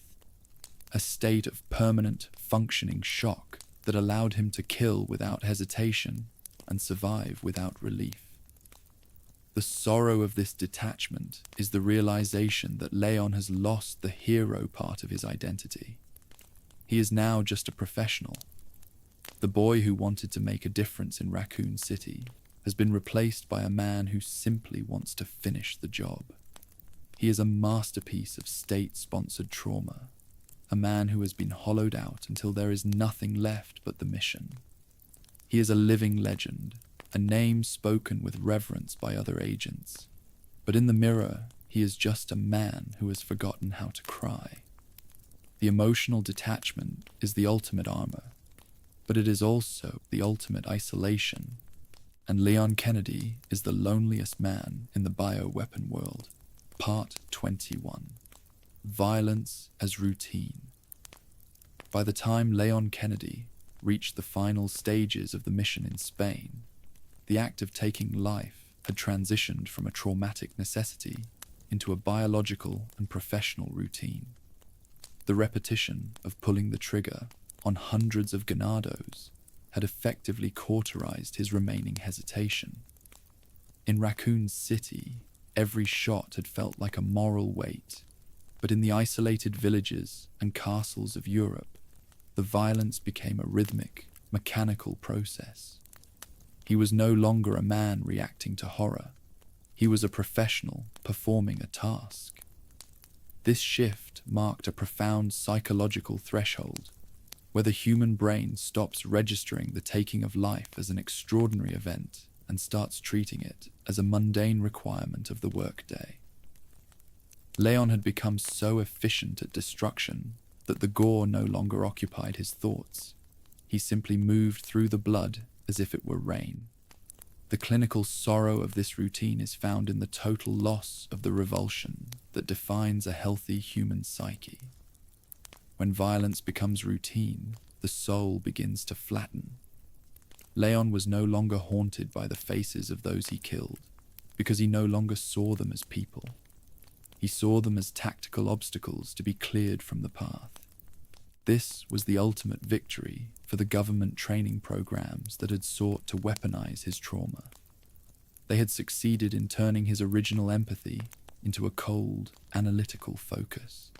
a state of permanent, functioning shock that allowed him to kill without hesitation and survive without relief. The sorrow of this detachment is the realization that Leon has lost the hero part of his identity. He is now just a professional. The boy who wanted to make a difference in Raccoon City has been replaced by a man who simply wants to finish the job. He is a masterpiece of state-sponsored trauma, a man who has been hollowed out until there is nothing left but the mission. He is a living legend, a name spoken with reverence by other agents. But in the mirror, he is just a man who has forgotten how to cry. The emotional detachment is the ultimate armor, but it is also the ultimate isolation. And Leon Kennedy is the loneliest man in the bioweapon world. Part 21. Violence as routine. By the time Leon Kennedy reached the final stages of the mission in Spain, the act of taking life had transitioned from a traumatic necessity into a biological and professional routine. The repetition of pulling the trigger on hundreds of ganados had effectively cauterized his remaining hesitation. In Raccoon City, every shot had felt like a moral weight, but in the isolated villages and castles of Europe, the violence became a rhythmic, mechanical process. He was no longer a man reacting to horror. He was a professional performing a task. This shift marked a profound psychological threshold, where the human brain stops registering the taking of life as an extraordinary event and starts treating it as a mundane requirement of the workday. Leon had become so efficient at destruction that the gore no longer occupied his thoughts. He simply moved through the blood as if it were rain. The clinical sorrow of this routine is found in the total loss of the revulsion that defines a healthy human psyche. When violence becomes routine, the soul begins to flatten. Leon was no longer haunted by the faces of those he killed, because he no longer saw them as people. He saw them as tactical obstacles to be cleared from the path. This was the ultimate victory for the government training programs that had sought to weaponize his trauma. They had succeeded in turning his original empathy into a cold, analytical focus.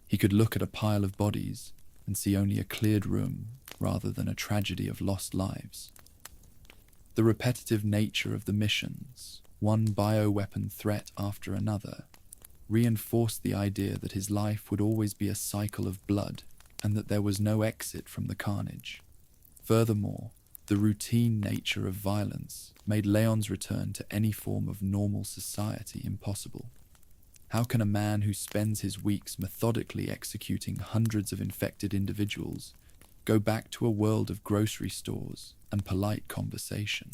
He could look at a pile of bodies and see only a cleared room rather than a tragedy of lost lives. The repetitive nature of the missions, one bioweapon threat after another, reinforced the idea that his life would always be a cycle of blood and that there was no exit from the carnage. Furthermore, the routine nature of violence made Leon's return to any form of normal society impossible. How can a man who spends his weeks methodically executing hundreds of infected individuals go back to a world of grocery stores and polite conversation?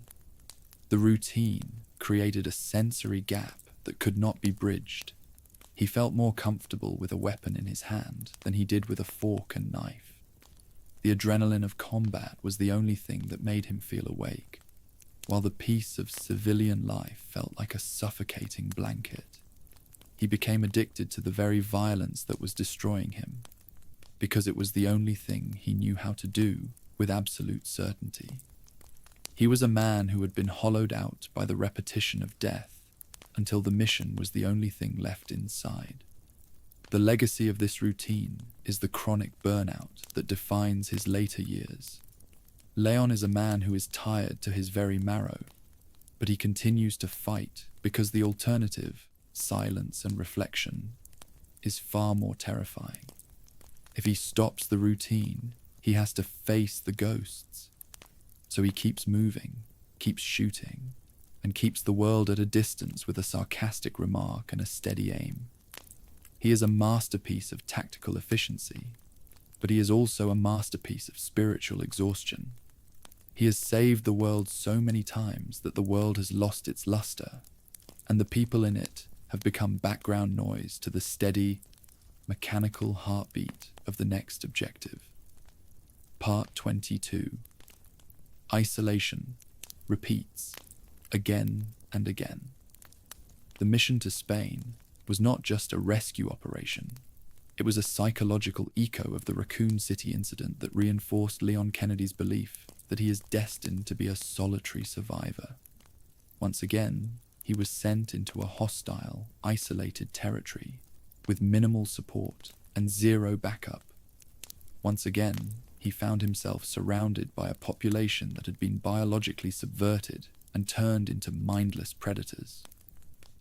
The routine created a sensory gap that could not be bridged. He felt more comfortable with a weapon in his hand than he did with a fork and knife. The adrenaline of combat was the only thing that made him feel awake, while the peace of civilian life felt like a suffocating blanket. He became addicted to the very violence that was destroying him, because it was the only thing he knew how to do with absolute certainty. He was a man who had been hollowed out by the repetition of death until the mission was the only thing left inside. The legacy of this routine is the chronic burnout that defines his later years. Leon is a man who is tired to his very marrow, but he continues to fight because the alternative, silence and reflection, is far more terrifying. If he stops the routine, he has to face the ghosts. So he keeps moving, keeps shooting, and keeps the world at a distance with a sarcastic remark and a steady aim. He is a masterpiece of tactical efficiency, but he is also a masterpiece of spiritual exhaustion. He has saved the world so many times that the world has lost its luster, and the people in it have become background noise to the steady, mechanical heartbeat of the next objective. Part 22. Isolation repeats again and again. The mission to Spain was not just a rescue operation. It was a psychological echo of the Raccoon City incident that reinforced Leon Kennedy's belief that he is destined to be a solitary survivor. Once again, he was sent into a hostile, isolated territory with minimal support and zero backup. Once again, he found himself surrounded by a population that had been biologically subverted and turned into mindless predators.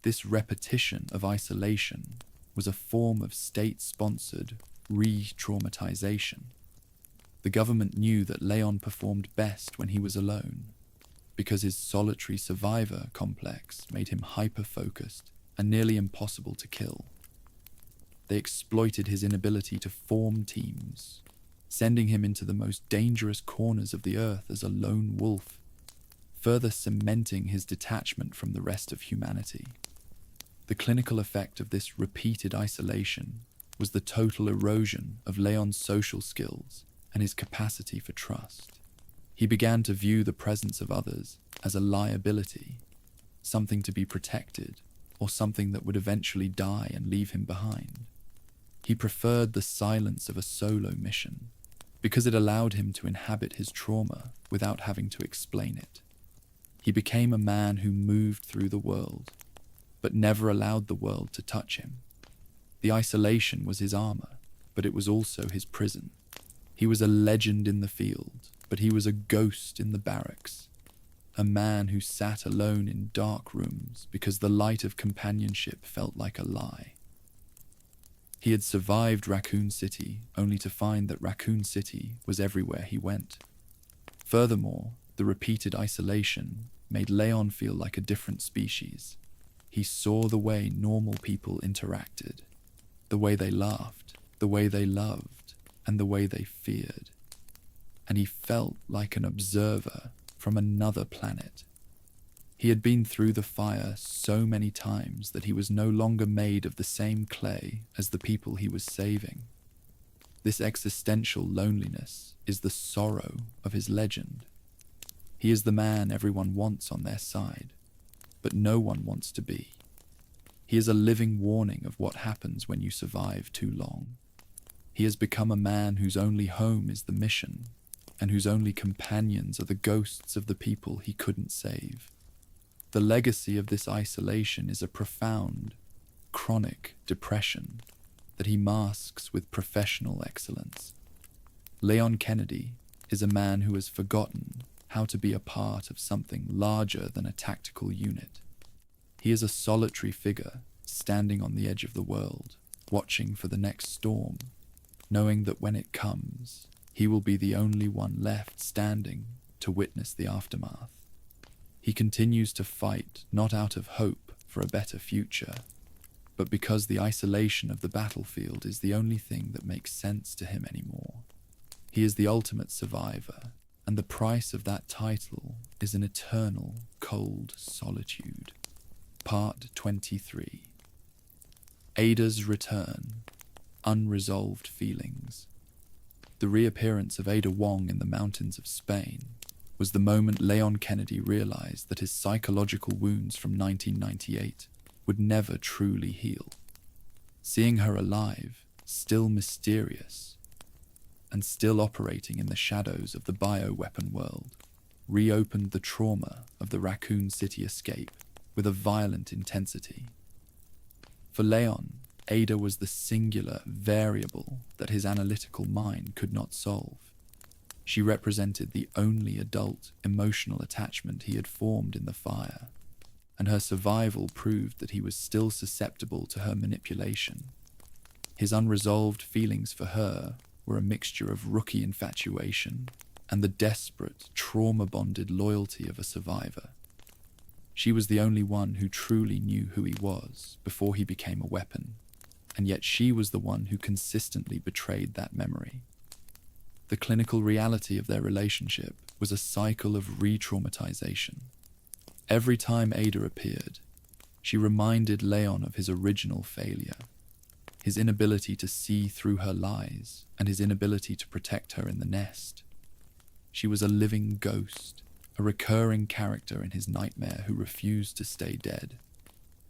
This repetition of isolation was a form of state-sponsored re-traumatization. The government knew that Leon performed best when he was alone, because his solitary survivor complex made him hyper-focused and nearly impossible to kill. They exploited his inability to form teams, sending him into the most dangerous corners of the earth as a lone wolf, further cementing his detachment from the rest of humanity. The clinical effect of this repeated isolation was the total erosion of Leon's social skills and his capacity for trust. He began to view the presence of others as a liability, something to be protected, or something that would eventually die and leave him behind. He preferred the silence of a solo mission because it allowed him to inhabit his trauma without having to explain it. He became a man who moved through the world, but never allowed the world to touch him. The isolation was his armor, but it was also his prison. He was a legend in the field, but he was a ghost in the barracks. A man who sat alone in dark rooms because the light of companionship felt like a lie. He had survived Raccoon City only to find that Raccoon City was everywhere he went. Furthermore, the repeated isolation made Leon feel like a different species. He saw the way normal people interacted, the way they laughed, the way they loved, and the way they feared. And he felt like an observer from another planet. He had been through the fire so many times that he was no longer made of the same clay as the people he was saving. This existential loneliness is the sorrow of his legend. He is the man everyone wants on their side, but no one wants to be. He is a living warning of what happens when you survive too long. He has become a man whose only home is the mission, and whose only companions are the ghosts of the people he couldn't save. The legacy of this isolation is a profound, chronic depression that he masks with professional excellence. Leon Kennedy is a man who has forgotten how to be a part of something larger than a tactical unit. He is a solitary figure standing on the edge of the world, watching for the next storm, knowing that when it comes, he will be the only one left standing to witness the aftermath. He continues to fight not out of hope for a better future, but because the isolation of the battlefield is the only thing that makes sense to him anymore. He is the ultimate survivor, and the price of that title is an eternal, cold solitude. Part 23. Ada's return. Unresolved feelings. The reappearance of Ada Wong in the mountains of Spain was the moment Leon Kennedy realized that his psychological wounds from 1998 would never truly heal. Seeing her alive, still mysterious, and still operating in the shadows of the bioweapon world, reopened the trauma of the Raccoon City escape with a violent intensity. For Leon, Ada was the singular variable that his analytical mind could not solve. She represented the only adult emotional attachment he had formed in the fire, and her survival proved that he was still susceptible to her manipulation. His unresolved feelings for her were a mixture of rookie infatuation and the desperate, trauma-bonded loyalty of a survivor. She was the only one who truly knew who he was before he became a weapon, and yet she was the one who consistently betrayed that memory. The clinical reality of their relationship was a cycle of re-traumatization. Every time Ada appeared, she reminded Leon of his original failure, his inability to see through her lies, and his inability to protect her in the nest. She was a living ghost, a recurring character in his nightmare who refused to stay dead.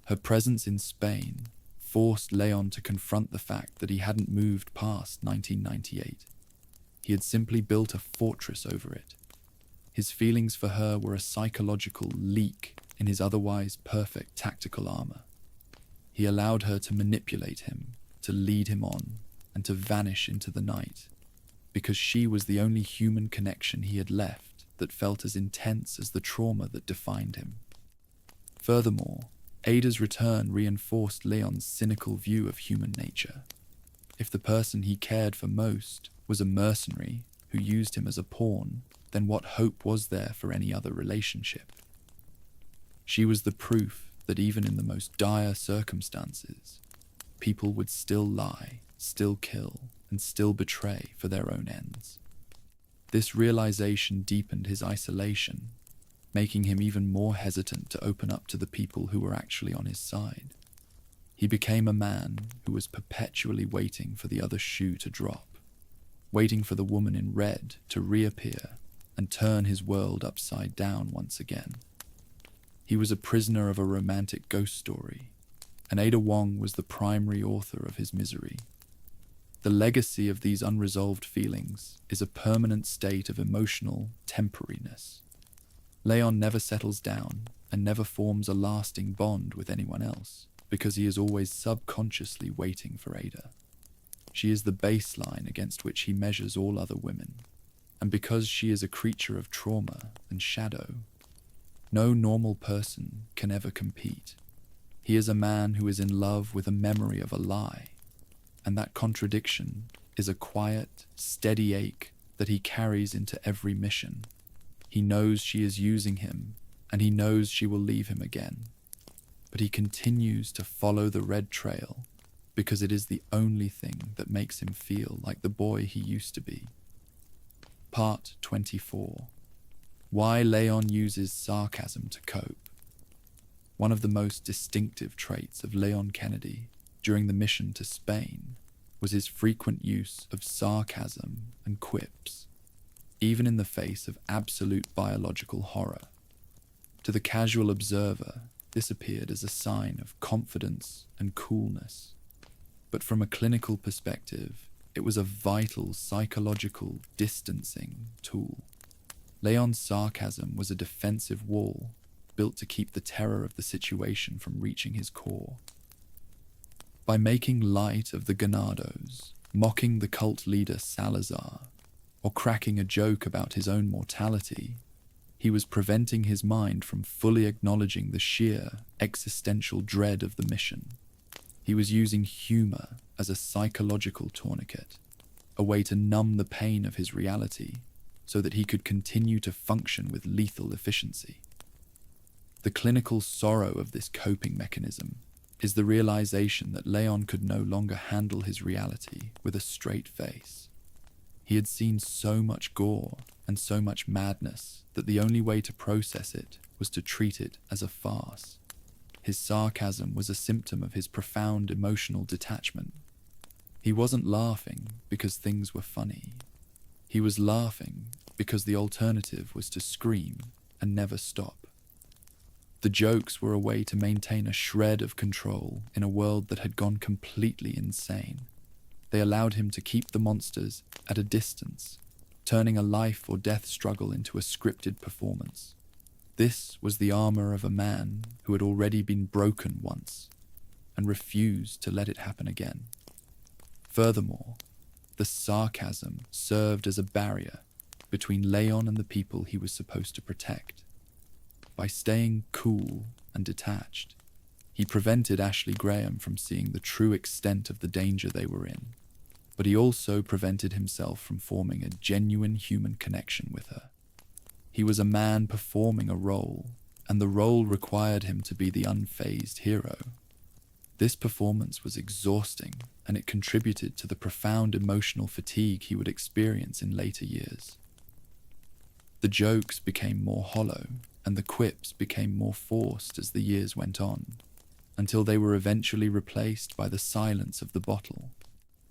Her presence in Spain forced Leon to confront the fact that he hadn't moved past 1998. He had simply built a fortress over it. His feelings for her were a psychological leak in his otherwise perfect tactical armor. He allowed her to manipulate him, to lead him on, and to vanish into the night, because she was the only human connection he had left that felt as intense as the trauma that defined him. Furthermore, Ada's return reinforced Leon's cynical view of human nature. If the person he cared for most was a mercenary who used him as a pawn, then what hope was there for any other relationship? She was the proof that even in the most dire circumstances, people would still lie, still kill, and still betray for their own ends. This realization deepened his isolation, making him even more hesitant to open up to the people who were actually on his side. He became a man who was perpetually waiting for the other shoe to drop. waiting for the woman in red to reappear and turn his world upside down once again. He was a prisoner of a romantic ghost story, and Ada Wong was the primary author of his misery. The legacy of these unresolved feelings is a permanent state of emotional temporariness. Leon never settles down and never forms a lasting bond with anyone else because he is always subconsciously waiting for Ada. She is the baseline against which he measures all other women, and because she is a creature of trauma and shadow, no normal person can ever compete. He is a man who is in love with a memory of a lie, and that contradiction is a quiet, steady ache that he carries into every mission. He knows she is using him, and he knows she will leave him again. But he continues to follow the red trail because it is the only thing that makes him feel like the boy he used to be. Part 24. Why Leon uses sarcasm to cope. One of the most distinctive traits of Leon Kennedy during the mission to Spain was his frequent use of sarcasm and quips, even in the face of absolute biological horror. To the casual observer, this appeared as a sign of confidence and coolness. But from a clinical perspective, it was a vital psychological distancing tool. Leon's sarcasm was a defensive wall built to keep the terror of the situation from reaching his core. By making light of the Ganados, mocking the cult leader Salazar, or cracking a joke about his own mortality, he was preventing his mind from fully acknowledging the sheer existential dread of the mission. He was using humor as a psychological tourniquet, a way to numb the pain of his reality so that he could continue to function with lethal efficiency. The clinical sorrow of this coping mechanism is the realization that Leon could no longer handle his reality with a straight face. He had seen so much gore and so much madness that the only way to process it was to treat it as a farce. His sarcasm was a symptom of his profound emotional detachment. He wasn't laughing because things were funny. He was laughing because the alternative was to scream and never stop. The jokes were a way to maintain a shred of control in a world that had gone completely insane. They allowed him to keep the monsters at a distance, turning a life or death struggle into a scripted performance. This was the armor of a man who had already been broken once and refused to let it happen again. Furthermore, the sarcasm served as a barrier between Leon and the people he was supposed to protect. By staying cool and detached, he prevented Ashley Graham from seeing the true extent of the danger they were in, but he also prevented himself from forming a genuine human connection with her. He was a man performing a role, and the role required him to be the unfazed hero. This performance was exhausting, and it contributed to the profound emotional fatigue he would experience in later years. The jokes became more hollow, and the quips became more forced as the years went on, until they were eventually replaced by the silence of the bottle.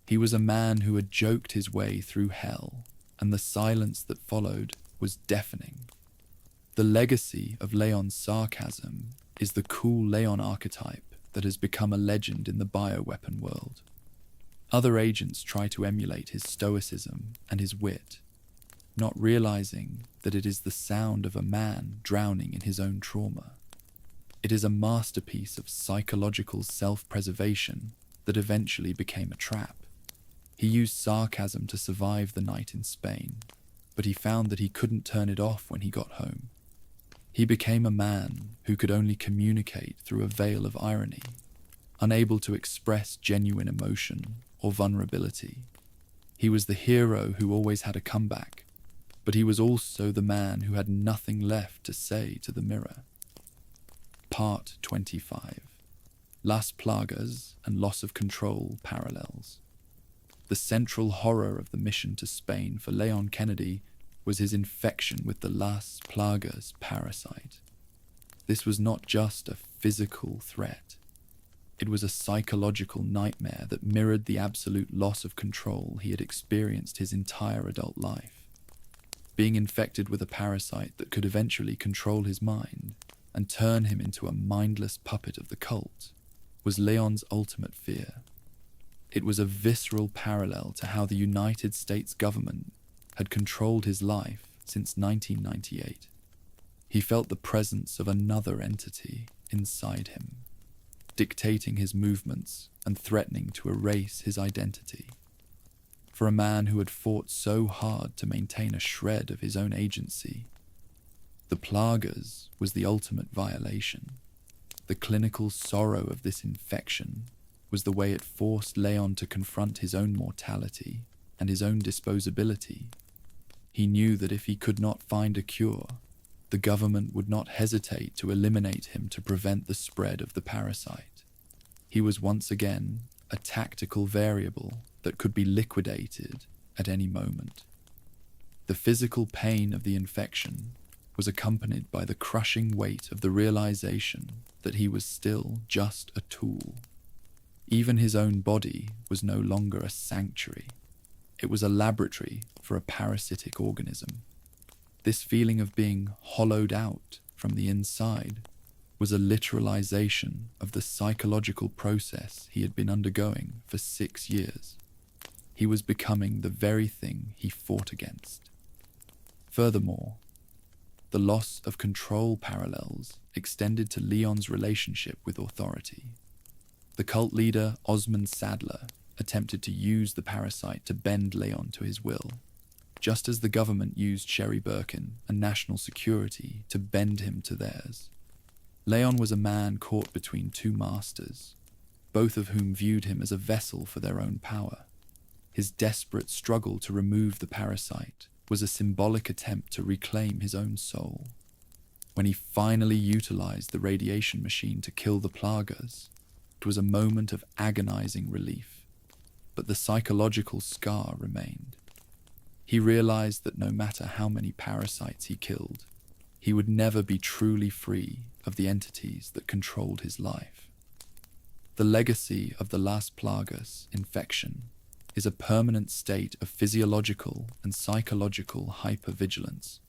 He was a man who had joked his way through hell, and the silence that followed was deafening. The legacy of Leon's sarcasm is the cool Leon archetype that has become a legend in the bioweapon world. Other agents try to emulate his stoicism and his wit, not realizing that it is the sound of a man drowning in his own trauma. It is a masterpiece of psychological self-preservation that eventually became a trap. He used sarcasm to survive the night in Spain, but he found that he couldn't turn it off when he got home. He became a man who could only communicate through a veil of irony, unable to express genuine emotion or vulnerability. He was the hero who always had a comeback, but he was also the man who had nothing left to say to the mirror. Part 25. Las Plagas and loss of control parallels. The central horror of the mission to Spain for Leon Kennedy was his infection with the Las Plagas parasite. This was not just a physical threat. It was a psychological nightmare that mirrored the absolute loss of control he had experienced his entire adult life. Being infected with a parasite that could eventually control his mind and turn him into a mindless puppet of the cult was Leon's ultimate fear. It was a visceral parallel to how the United States government had controlled his life since 1998. He felt the presence of another entity inside him, dictating his movements and threatening to erase his identity. For a man who had fought so hard to maintain a shred of his own agency, the Plagas was the ultimate violation. The clinical sorrow of this infection was the way it forced Leon to confront his own mortality and his own disposability. He knew that if he could not find a cure, the government would not hesitate to eliminate him to prevent the spread of the parasite. He was once again a tactical variable that could be liquidated at any moment. The physical pain of the infection was accompanied by the crushing weight of the realization that he was still just a tool. Even his own body was no longer a sanctuary. It was a laboratory for a parasitic organism. This feeling of being hollowed out from the inside was a literalization of the psychological process he had been undergoing for 6 years. He was becoming the very thing he fought against. Furthermore, the loss of control parallels extended to Leon's relationship with authority. The cult leader Osmond Sadler attempted to use the parasite to bend Leon to his will, just as the government used Sherry Birkin and national security to bend him to theirs. Leon was a man caught between two masters, both of whom viewed him as a vessel for their own power. His desperate struggle to remove the parasite was a symbolic attempt to reclaim his own soul. When he finally utilized the radiation machine to kill the Plagas, it was a moment of agonizing relief, but the psychological scar remained. He realized that no matter how many parasites he killed, he would never be truly free of the entities that controlled his life. The legacy of the Las Plagas infection is a permanent state of physiological and psychological hypervigilance.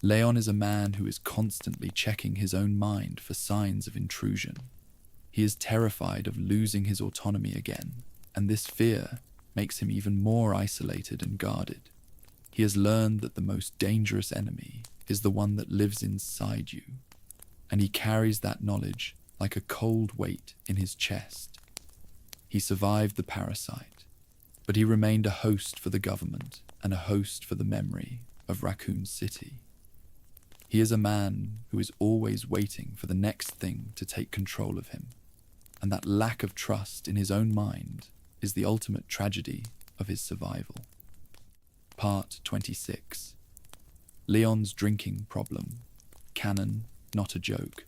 Leon is a man who is constantly checking his own mind for signs of intrusion. He is terrified of losing his autonomy again, and this fear makes him even more isolated and guarded. He has learned that the most dangerous enemy is the one that lives inside you, and he carries that knowledge like a cold weight in his chest. He survived the parasite, but he remained a host for the government and a host for the memory of Raccoon City. He is a man who is always waiting for the next thing to take control of him, and that lack of trust in his own mind is the ultimate tragedy of his survival. Part 26. Leon's drinking problem. Canon, not a joke.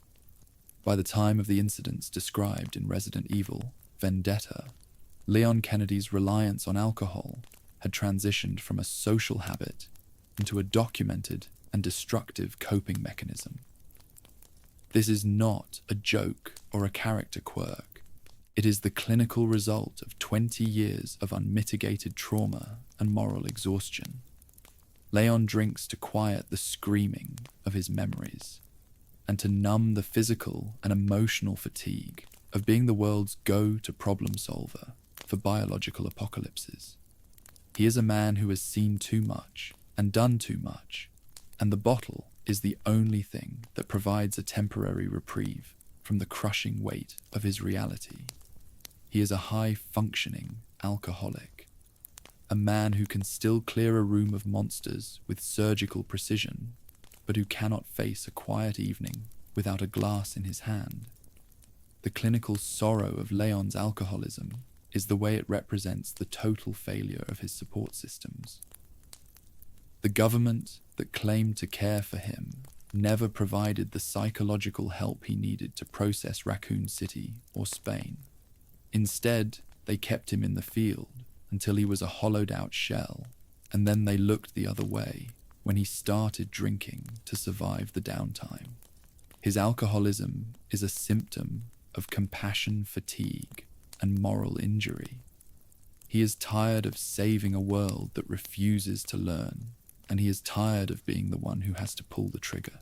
By the time of the incidents described in Resident Evil, Vendetta, Leon Kennedy's reliance on alcohol had transitioned from a social habit into a documented and destructive coping mechanism. This is not a joke or a character quirk. It is the clinical result of 20 years of unmitigated trauma and moral exhaustion. Leon drinks to quiet the screaming of his memories and to numb the physical and emotional fatigue of being the world's go-to problem solver for biological apocalypses. He is a man who has seen too much and done too much, and the bottle is the only thing that provides a temporary reprieve from the crushing weight of his reality. He is a high-functioning alcoholic, a man who can still clear a room of monsters with surgical precision, but who cannot face a quiet evening without a glass in his hand. The clinical sorrow of Leon's alcoholism is the way it represents the total failure of his support systems. The government that claimed to care for him never provided the psychological help he needed to process Raccoon City or Spain. Instead, they kept him in the field until he was a hollowed-out shell, and then they looked the other way when he started drinking to survive the downtime. His alcoholism is a symptom of compassion fatigue and moral injury. He is tired of saving a world that refuses to learn, and he is tired of being the one who has to pull the trigger.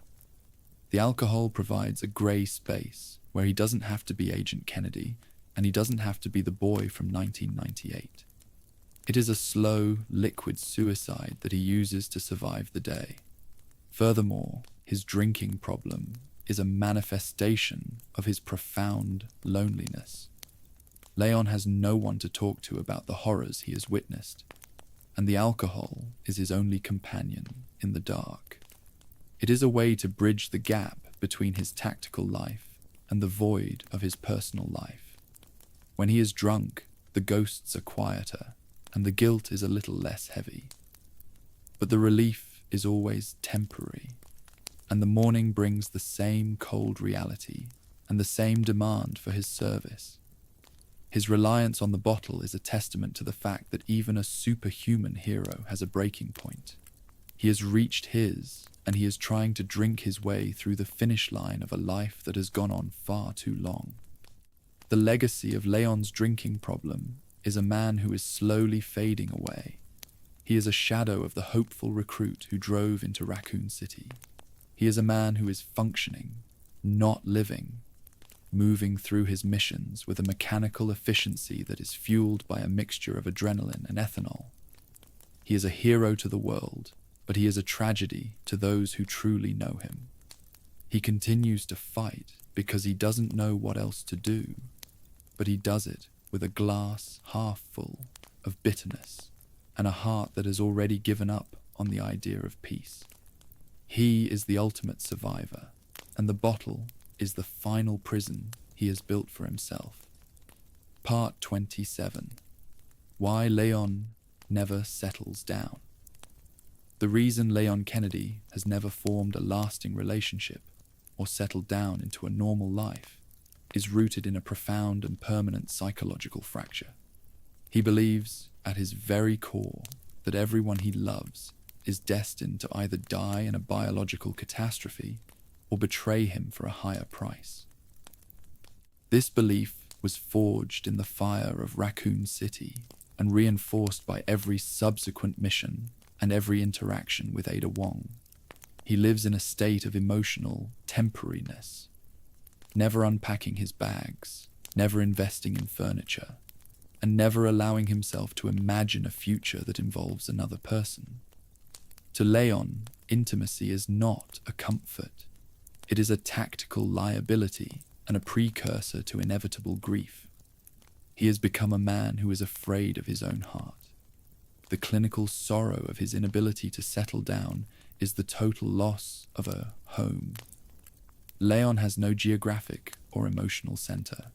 The alcohol provides a grey space where he doesn't have to be Agent Kennedy, and he doesn't have to be the boy from 1998. It is a slow, liquid suicide that he uses to survive the day. Furthermore, his drinking problem is a manifestation of his profound loneliness. Leon has no one to talk to about the horrors he has witnessed, and the alcohol is his only companion in the dark. It is a way to bridge the gap between his tactical life and the void of his personal life. When he is drunk, the ghosts are quieter, and the guilt is a little less heavy. But the relief is always temporary, and the morning brings the same cold reality and the same demand for his service. His reliance on the bottle is a testament to the fact that even a superhuman hero has a breaking point. He has reached his, and he is trying to drink his way through the finish line of a life that has gone on far too long. The legacy of Leon's drinking problem is a man who is slowly fading away. He is a shadow of the hopeful recruit who drove into Raccoon City. He is a man who is functioning, not living, moving through his missions with a mechanical efficiency that is fueled by a mixture of adrenaline and ethanol. He is a hero to the world, but he is a tragedy to those who truly know him. He continues to fight because he doesn't know what else to do, but he does it with a glass half full of bitterness and a heart that has already given up on the idea of peace. He is the ultimate survivor, and the bottle is the final prison he has built for himself. Part 27. Why Leon never settles down. The reason Leon Kennedy has never formed a lasting relationship or settled down into a normal life is rooted in a profound and permanent psychological fracture. He believes, at his very core, that everyone he loves is destined to either die in a biological catastrophe or betray him for a higher price. This belief was forged in the fire of Raccoon City and reinforced by every subsequent mission and every interaction with Ada Wong. He lives in a state of emotional temporariness, never unpacking his bags, never investing in furniture, and never allowing himself to imagine a future that involves another person. To Leon, intimacy is not a comfort. It is a tactical liability and a precursor to inevitable grief. He has become a man who is afraid of his own heart. The clinical sorrow of his inability to settle down is the total loss of a home. Leon has no geographic or emotional center.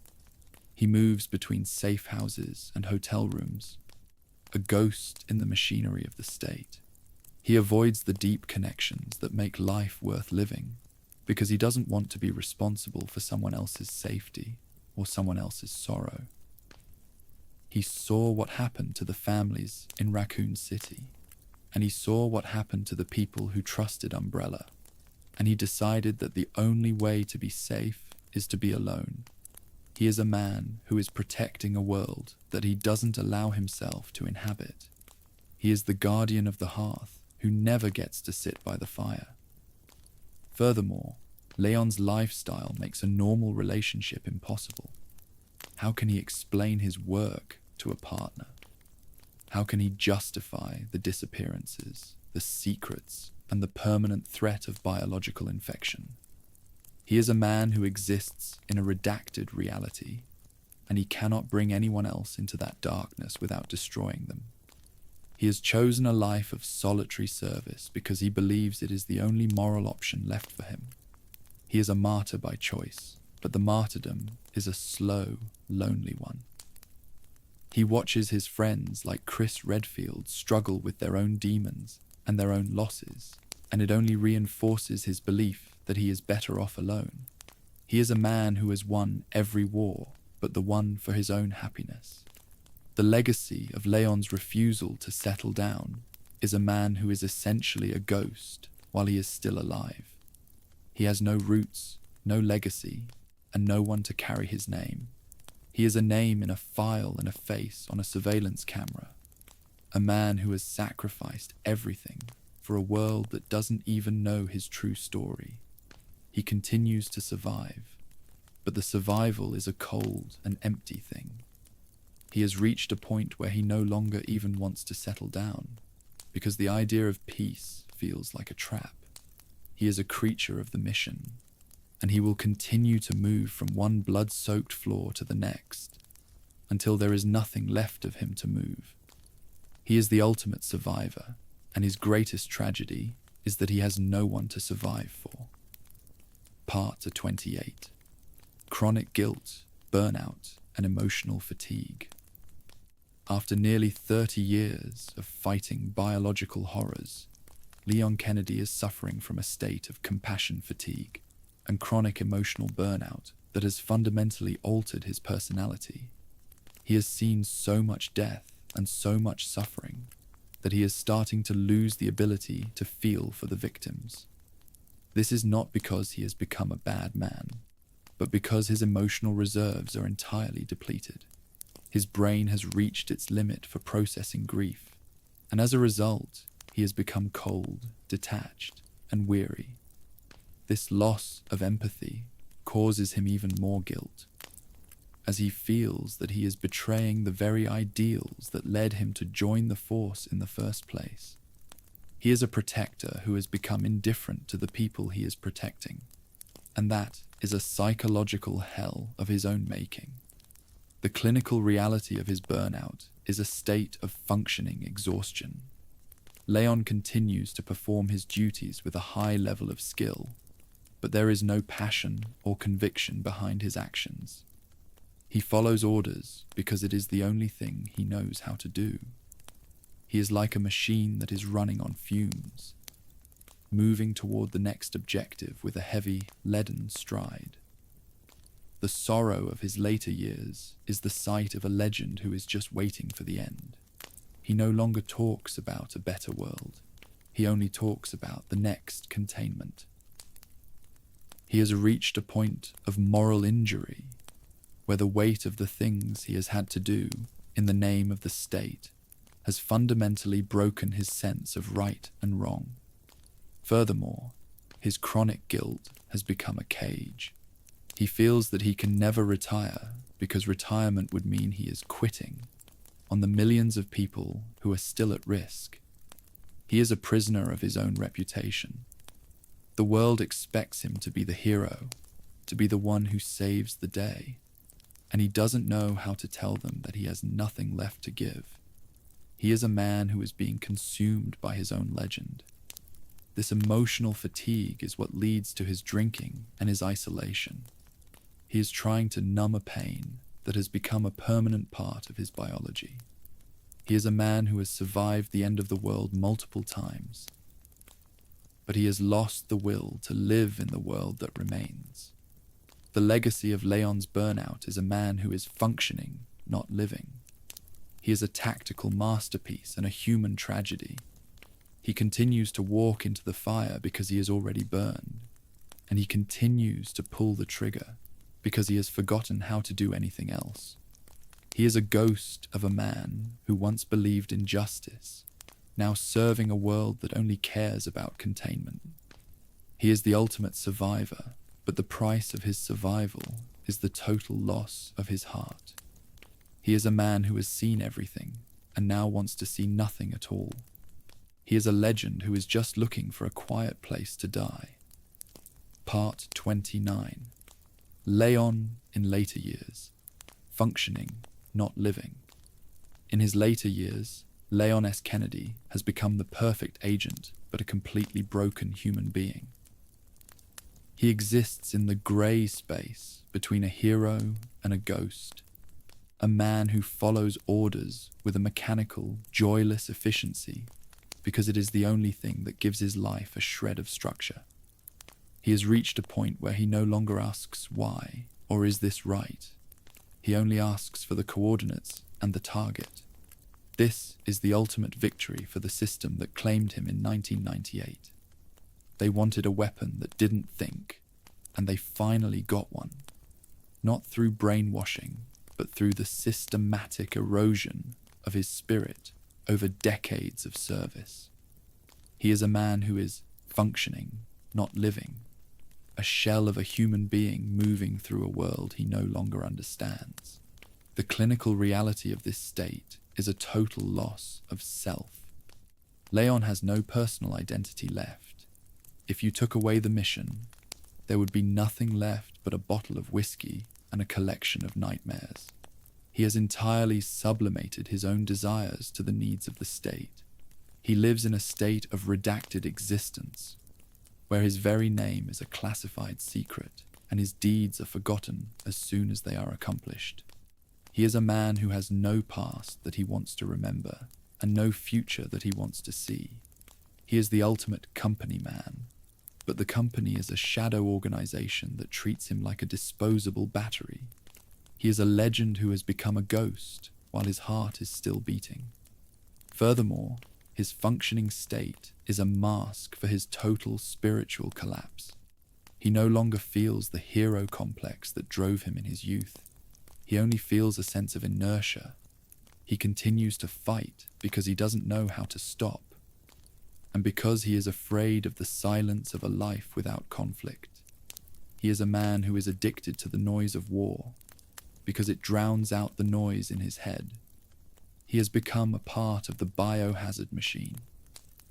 He moves between safe houses and hotel rooms, a ghost in the machinery of the state. He avoids the deep connections that make life worth living because he doesn't want to be responsible for someone else's safety or someone else's sorrow. He saw what happened to the families in Raccoon City, and he saw what happened to the people who trusted Umbrella, and he decided that the only way to be safe is to be alone. He is a man who is protecting a world that he doesn't allow himself to inhabit. He is the guardian of the hearth who never gets to sit by the fire. Furthermore, Leon's lifestyle makes a normal relationship impossible. How can he explain his work to a partner? How can he justify the disappearances, the secrets, and the permanent threat of biological infection? He is a man who exists in a redacted reality, and he cannot bring anyone else into that darkness without destroying them. He has chosen a life of solitary service because he believes it is the only moral option left for him. He is a martyr by choice, but the martyrdom is a slow, lonely one. He watches his friends like Chris Redfield struggle with their own demons and their own losses, and it only reinforces his belief that he is better off alone. He is a man who has won every war, but the one for his own happiness. The legacy of Leon's refusal to settle down is a man who is essentially a ghost while he is still alive. He has no roots, no legacy, and no one to carry his name. He is a name in a file and a face on a surveillance camera. A man who has sacrificed everything for a world that doesn't even know his true story. He continues to survive, but the survival is a cold and empty thing. He has reached a point where he no longer even wants to settle down, because the idea of peace feels like a trap. He is a creature of the mission, and he will continue to move from one blood-soaked floor to the next, until there is nothing left of him to move. He is the ultimate survivor, and his greatest tragedy is that he has no one to survive for. Part 28. Chronic guilt, burnout, and emotional fatigue. After nearly 30 years of fighting biological horrors, Leon Kennedy is suffering from a state of compassion fatigue and chronic emotional burnout that has fundamentally altered his personality. He has seen so much death and so much suffering that he is starting to lose the ability to feel for the victims. This is not because he has become a bad man, but because his emotional reserves are entirely depleted. His brain has reached its limit for processing grief, and as a result, he has become cold, detached, and weary. This loss of empathy causes him even more guilt, as he feels that he is betraying the very ideals that led him to join the force in the first place. He is a protector who has become indifferent to the people he is protecting, and that is a psychological hell of his own making. The clinical reality of his burnout is a state of functioning exhaustion. Leon continues to perform his duties with a high level of skill, but there is no passion or conviction behind his actions. He follows orders because it is the only thing he knows how to do. He is like a machine that is running on fumes, moving toward the next objective with a heavy, leaden stride. The sorrow of his later years is the sight of a legend who is just waiting for the end. He no longer talks about a better world. He only talks about the next containment. He has reached a point of moral injury, where the weight of the things he has had to do in the name of the state has fundamentally broken his sense of right and wrong. Furthermore, his chronic guilt has become a cage. He feels that he can never retire because retirement would mean he is quitting on the millions of people who are still at risk. He is a prisoner of his own reputation. The world expects him to be the hero, to be the one who saves the day, and he doesn't know how to tell them that he has nothing left to give. He is a man who is being consumed by his own legend. This emotional fatigue is what leads to his drinking and his isolation. He is trying to numb a pain that has become a permanent part of his biology. He is a man who has survived the end of the world multiple times, but he has lost the will to live in the world that remains. The legacy of Leon's burnout is a man who is functioning, not living. He is a tactical masterpiece and a human tragedy. He continues to walk into the fire because he is already burned, and he continues to pull the trigger because he has forgotten how to do anything else. He is a ghost of a man who once believed in justice, now serving a world that only cares about containment. He is the ultimate survivor, but the price of his survival is the total loss of his heart. He is a man who has seen everything and now wants to see nothing at all. He is a legend who is just looking for a quiet place to die. Part 29. Leon in later years. Functioning, not living. In his later years, Leon S. Kennedy has become the perfect agent, but a completely broken human being. He exists in the grey space between a hero and a ghost, a man who follows orders with a mechanical, joyless efficiency because it is the only thing that gives his life a shred of structure. He has reached a point where he no longer asks why or is this right. He only asks for the coordinates and the target. This is the ultimate victory for the system that claimed him in 1998. They wanted a weapon that didn't think, and they finally got one. not through brainwashing, but through the systematic erosion of his spirit over decades of service. He is a man who is functioning, not living, a shell of a human being moving through a world he no longer understands. The clinical reality of this state is a total loss of self. Leon has no personal identity left. If you took away the mission, there would be nothing left but a bottle of whiskey and a collection of nightmares. He has entirely sublimated his own desires to the needs of the state. He lives in a state of redacted existence, where his very name is a classified secret and his deeds are forgotten as soon as they are accomplished. He is a man who has no past that he wants to remember and no future that he wants to see. He is the ultimate company man, but the company is a shadow organization that treats him like a disposable battery. He is a legend who has become a ghost while his heart is still beating. Furthermore, his functioning state is a mask for his total spiritual collapse. He no longer feels the hero complex that drove him in his youth. He only feels a sense of inertia. He continues to fight because he doesn't know how to stop, and because he is afraid of the silence of a life without conflict. He is a man who is addicted to the noise of war, because it drowns out the noise in his head. He has become a part of the biohazard machine,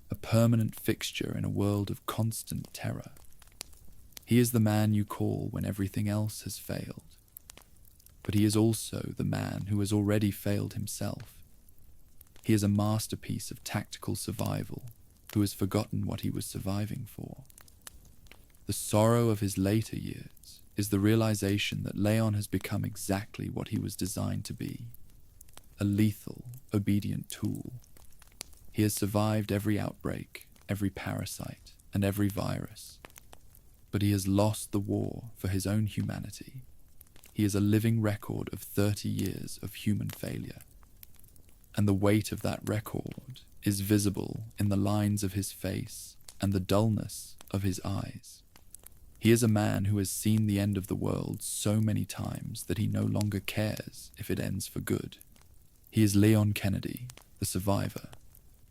a permanent fixture in a world of constant terror. He is the man you call when everything else has failed. But he is also the man who has already failed himself. He is a masterpiece of tactical survival who has forgotten what he was surviving for. The sorrow of his later years is the realization that Leon has become exactly what he was designed to be, a lethal, obedient tool. He has survived every outbreak, every parasite, and every virus. But he has lost the war for his own humanity. He is a living record of 30 years of human failure. And the weight of that record is visible in the lines of his face and the dullness of his eyes. He is a man who has seen the end of the world so many times that he no longer cares if it ends for good. He is Leon Kennedy, the survivor,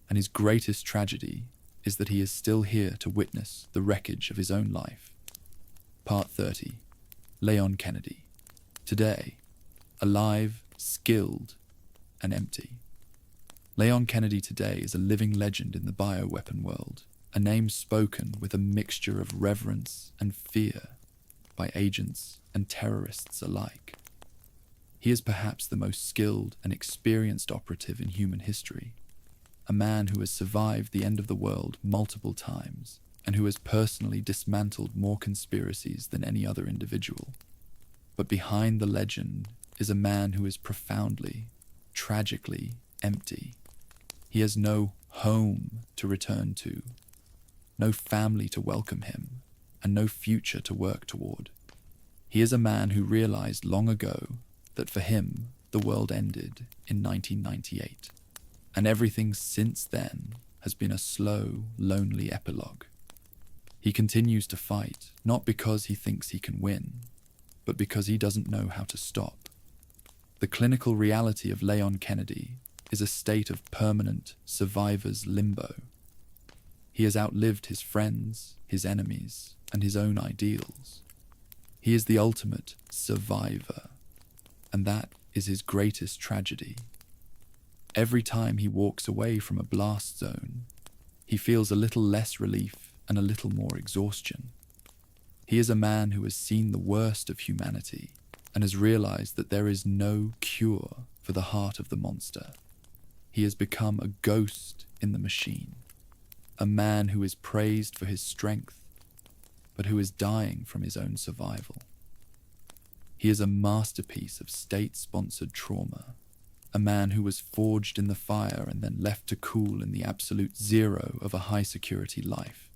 and his greatest tragedy is that he is still here to witness the wreckage of his own life. Part 30. Leon Kennedy. Today, alive, skilled, and empty. Leon Kennedy today is a living legend in the bioweapon world, a name spoken with a mixture of reverence and fear by agents and terrorists alike. He is perhaps the most skilled and experienced operative in human history, a man who has survived the end of the world multiple times and who has personally dismantled more conspiracies than any other individual. But behind the legend is a man who is profoundly, tragically empty. He has no home to return to, no family to welcome him, and no future to work toward. He is a man who realized long ago that for him, the world ended in 1998, and everything since then has been a slow, lonely epilogue. He continues to fight, not because he thinks he can win, but because he doesn't know how to stop. The clinical reality of Leon Kennedy is a state of permanent survivor's limbo. He has outlived his friends, his enemies, and his own ideals. He is the ultimate survivor, and that is his greatest tragedy. Every time he walks away from a blast zone, he feels a little less relief and a little more exhaustion. He is a man who has seen the worst of humanity and has realized that there is no cure for the heart of the monster. He has become a ghost in the machine, a man who is praised for his strength, but who is dying from his own survival. He is a masterpiece of state-sponsored trauma, a man who was forged in the fire and then left to cool in the absolute zero of a high-security life.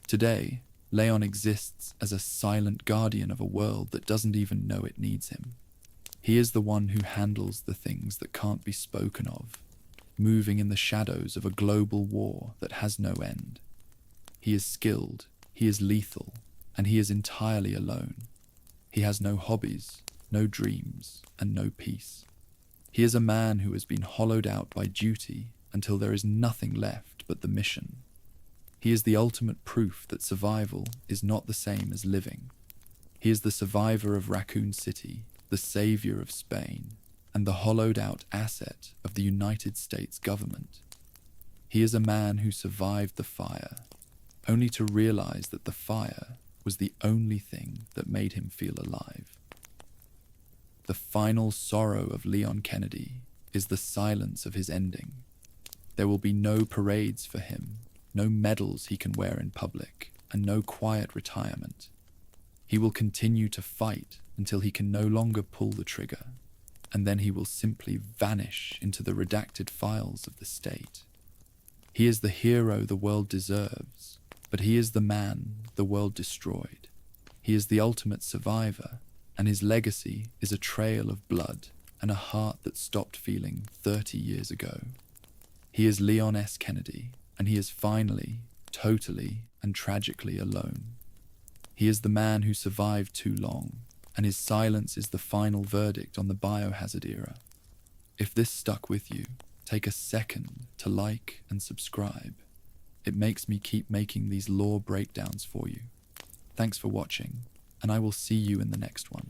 Today, Leon exists as a silent guardian of a world that doesn't even know it needs him. He is the one who handles the things that can't be spoken of, moving in the shadows of a global war that has no end. He is skilled, he is lethal, and he is entirely alone. He has no hobbies, no dreams, and no peace. He is a man who has been hollowed out by duty until there is nothing left but the mission. He is the ultimate proof that survival is not the same as living. He is the survivor of Raccoon City, the savior of Spain, and the hollowed-out asset of the United States government. He is a man who survived the fire, only to realize that the fire was the only thing that made him feel alive. The final sorrow of Leon Kennedy is the silence of his ending. There will be no parades for him, no medals he can wear in public, and no quiet retirement. He will continue to fight until he can no longer pull the trigger, and then he will simply vanish into the redacted files of the state. He is the hero the world deserves, but he is the man the world destroyed. He is the ultimate survivor, and his legacy is a trail of blood and a heart that stopped feeling 30 years ago. He is Leon S. Kennedy, and he is finally, totally, and tragically alone. He is the man who survived too long, and his silence is the final verdict on the biohazard era. If this stuck with you, take a second to like and subscribe. It makes me keep making these lore breakdowns for you. Thanks for watching, and I will see you in the next one.